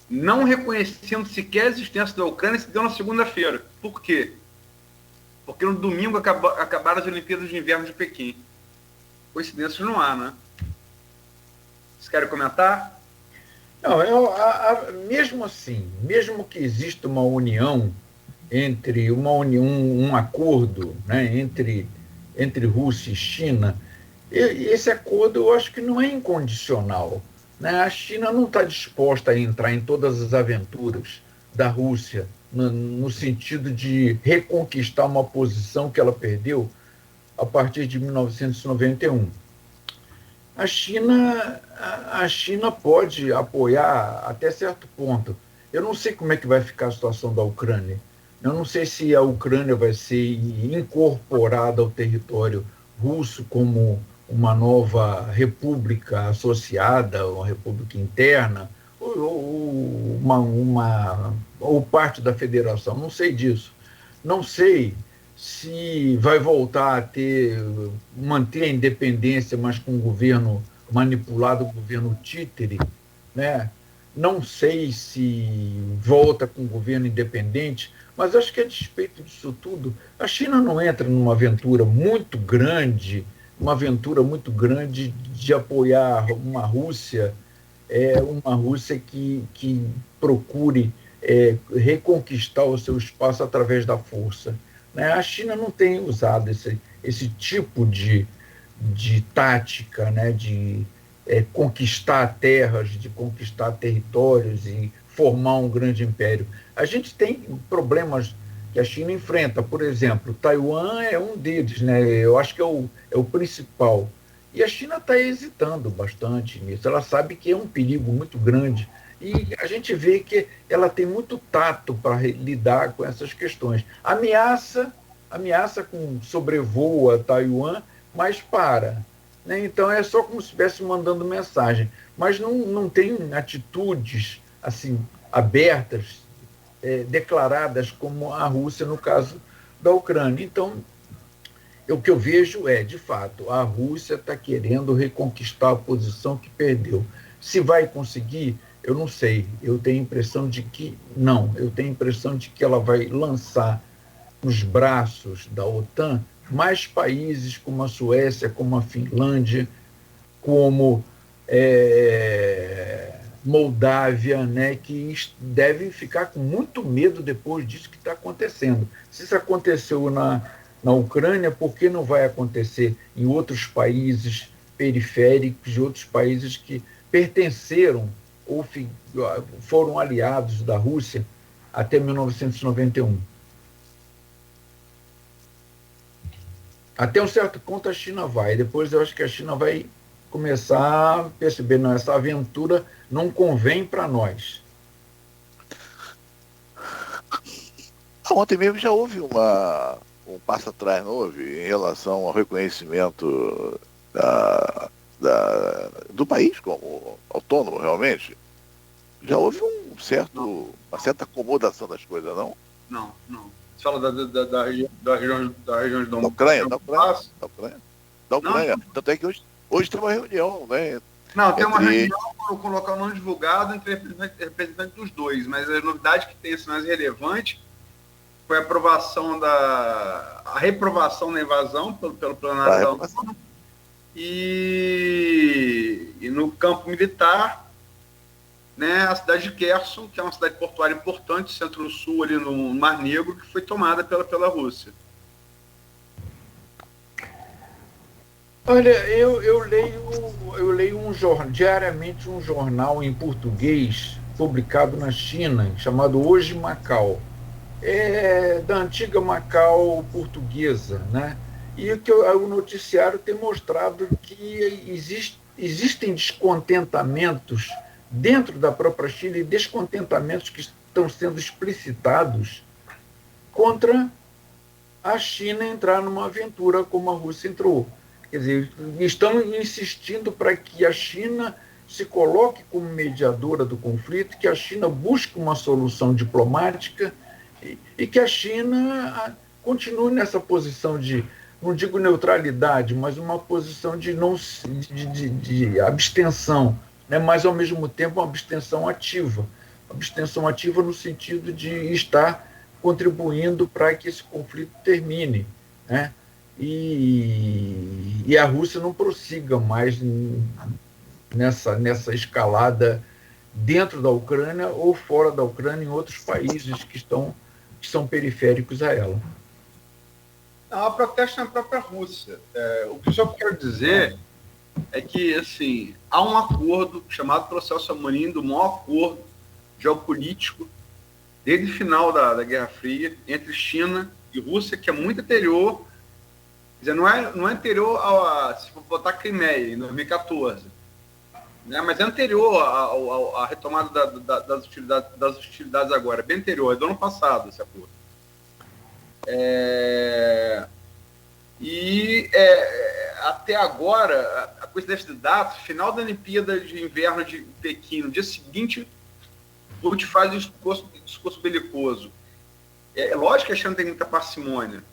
Speaker 14: não reconhecendo sequer a existência da Ucrânia se deu na segunda-feira. Por quê? Porque no domingo acabaram as Olimpíadas de Inverno de Pequim. Coincidências não há, né? Vocês querem comentar?
Speaker 21: Não, mesmo assim, mesmo que exista uma união entre um acordo, né, entre Rússia e China, esse acordo eu acho que não é incondicional. Né? A China não está disposta a entrar em todas as aventuras da Rússia no sentido de reconquistar uma posição que ela perdeu a partir de 1991. A China pode apoiar até certo ponto. Eu não sei como é que vai ficar a situação da Ucrânia. Eu não sei se a Ucrânia vai ser incorporada ao território russo como uma nova república associada, uma república interna, ou parte da federação. Não sei disso. Não sei se vai voltar a manter a independência, mas com um governo manipulado, um governo títere, né? Não sei se volta com um governo independente, mas acho que a despeito disso tudo, a China não entra numa aventura muito grande, de apoiar uma Rússia que procure reconquistar o seu espaço através da força. A China não tem usado esse tipo de tática, né, de conquistar terras, de conquistar territórios e formar um grande império. A gente tem problemas que a China enfrenta. Por exemplo, Taiwan é um deles, né? Eu acho que é o principal. E a China está hesitando bastante nisso. Ela sabe que é um perigo muito grande. E a gente vê que ela tem muito tato para lidar com essas questões. Ameaça sobrevoa Taiwan, mas para. Né? Então é só como se estivesse mandando mensagem. Mas não tem atitudes assim abertas, declaradas como a Rússia no caso da Ucrânia. Então, o que eu vejo de fato, a Rússia está querendo reconquistar a posição que perdeu. Se vai conseguir, eu não sei. Eu tenho a impressão de que não. Eu tenho a impressão de que ela vai lançar nos braços da OTAN mais países como a Suécia, como a Finlândia, como Moldávia, né, que devem ficar com muito medo depois disso que está acontecendo. Se isso aconteceu na na Ucrânia, por que não vai acontecer em outros países periféricos, outros países que pertenceram ou foram aliados da Rússia até 1991? Até um certo ponto a China vai, depois eu acho que a China vai começar a perceber, não, essa aventura não convém para nós.
Speaker 13: Ontem mesmo já houve um passo atrás, não houve, em relação ao reconhecimento do país como autônomo, realmente. Já houve uma certa acomodação das coisas, não?
Speaker 14: Não. Você fala da região de
Speaker 13: Da Ucrânia. Tanto é que hoje tem uma reunião, né?
Speaker 14: Não, tem uma reunião com o local não divulgado entre representantes dos dois, mas a novidade que tem assim, mais relevante foi a reprovação da invasão pelo plenário da ONU e no campo militar, né, a cidade de Kherson, que é uma cidade portuária importante, centro-sul, ali no Mar Negro, que foi tomada pela Rússia.
Speaker 21: Olha, eu leio diariamente um jornal em português publicado na China, chamado Hoje Macau. É da antiga Macau portuguesa, né? E o noticiário tem mostrado que existem descontentamentos dentro da própria China e descontentamentos que estão sendo explicitados contra a China entrar numa aventura como a Rússia entrou. Quer dizer, estão insistindo para que a China se coloque como mediadora do conflito, que a China busque uma solução diplomática e que a China continue nessa posição de, não digo neutralidade, mas uma posição de abstenção, né? Mas, ao mesmo tempo, uma abstenção ativa. Abstenção ativa no sentido de estar contribuindo para que esse conflito termine, né? E a Rússia não prossiga mais nessa escalada dentro da Ucrânia ou fora da Ucrânia, em outros países que são periféricos a ela.
Speaker 14: Não, há protesto na própria Rússia. O que eu só quero dizer é que, assim, há um acordo chamado pelo Celso Amorim, do maior acordo geopolítico desde o final da Guerra Fria entre China e Rússia, que é muito anterior. Quer dizer, não é anterior se for botar Crimeia, em 2014, né? Mas é anterior à retomada das hostilidades agora, bem anterior, é do ano passado esse acordo. Até agora, a coincidência de data, final da Olimpíada de Inverno de Pequim, no dia seguinte, o Putin faz um discurso belicoso. É lógico que a China tem muita parcimônia.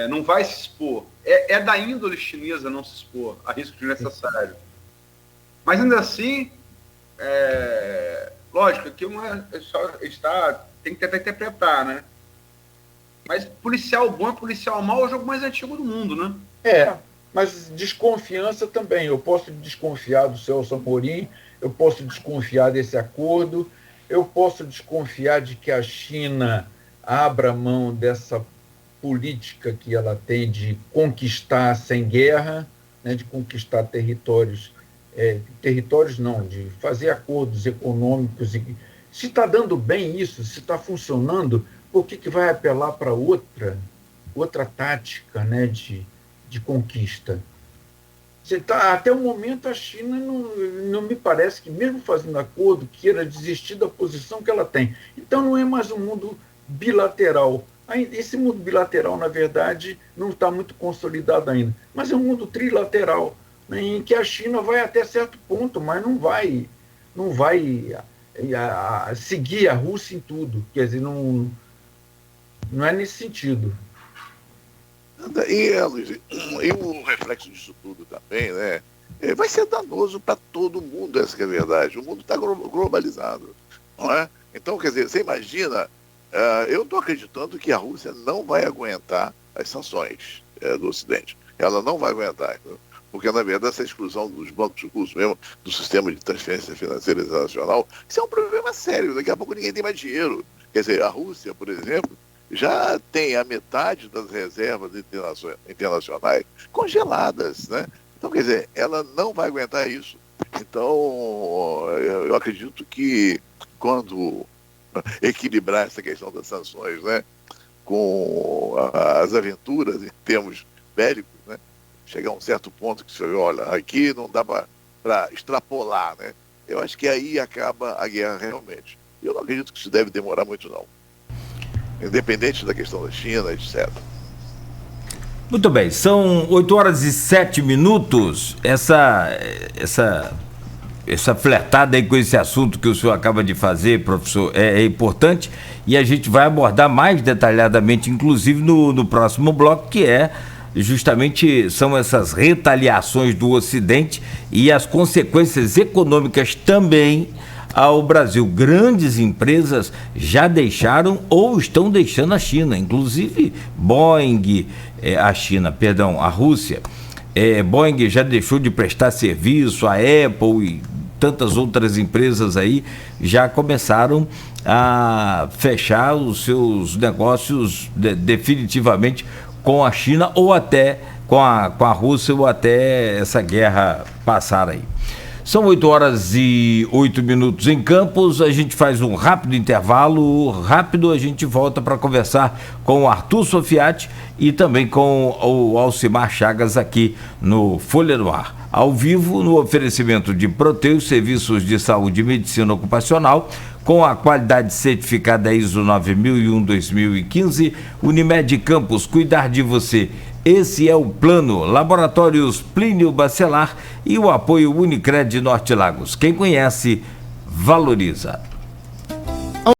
Speaker 14: Não vai se expor. É da índole chinesa não se expor a risco desnecessário. Mas ainda assim, lógico, aqui tem que tentar interpretar, né? Mas policial bom e policial mau é o jogo mais antigo do mundo, né?
Speaker 21: Mas desconfiança também. Eu posso desconfiar do Celso Amorim, eu posso desconfiar desse acordo, eu posso desconfiar de que a China abra mão dessa política que ela tem de conquistar sem guerra, né, de conquistar territórios não, de fazer acordos econômicos. Se está dando bem isso, se está funcionando, por que vai apelar para outra tática, né, de conquista? Até o momento a China não me parece que, mesmo fazendo acordo, queira desistir da posição que ela tem. Então não é mais um mundo bilateral. Esse mundo bilateral, na verdade, não está muito consolidado ainda, mas é um mundo trilateral, né, em que a China vai até certo ponto, mas não vai seguir a Rússia em tudo. Quer dizer, não é nesse sentido.
Speaker 13: Luiz, e o reflexo disso tudo também, né? Vai ser danoso para todo mundo, essa que é a verdade. O mundo está globalizado, não é? Então, quer dizer, você imagina, eu estou acreditando que a Rússia não vai aguentar as sanções do Ocidente. Ela não vai aguentar, porque, na verdade, essa exclusão dos bancos russos, mesmo do sistema de transferência financeira internacional, isso é um problema sério. Daqui a pouco ninguém tem mais dinheiro. Quer dizer, a Rússia, por exemplo, já tem a metade das reservas internacionais congeladas, né? Então, quer dizer, ela não vai aguentar isso. Então, eu acredito que quando equilibrar essa questão das sanções, né, com as aventuras em termos bélicos, né, chegar a um certo ponto que você olha, aqui não dá para extrapolar, né? Eu acho que aí acaba a guerra realmente. Eu não acredito que isso deve demorar muito, não. Independente da questão da China, etc.
Speaker 12: Muito bem, são 8h07. Essa flertada aí com esse assunto que o senhor acaba de fazer, professor, é importante, e a gente vai abordar mais detalhadamente, inclusive no próximo bloco, que são essas retaliações do Ocidente e as consequências econômicas também ao Brasil. Grandes empresas já deixaram ou estão deixando a China, inclusive a Rússia. Boeing já deixou de prestar serviço, a Apple e tantas outras empresas aí já começaram a fechar os seus negócios definitivamente com a China ou até com a Rússia, ou até essa guerra passar aí. São 8h08 em Campos, a gente faz um rápido intervalo, a gente volta para conversar com o Arthur Sofiati e também com o Alcimar Chagas aqui no Folha no Ar, ao vivo, no oferecimento de Proteus, serviços de saúde e medicina ocupacional, com a qualidade certificada ISO 9001-2015, Unimed Campos, cuidar de você. Esse é o plano. Laboratórios Plínio Bacelar e o apoio Unicred Norte Lagos. Quem conhece, valoriza.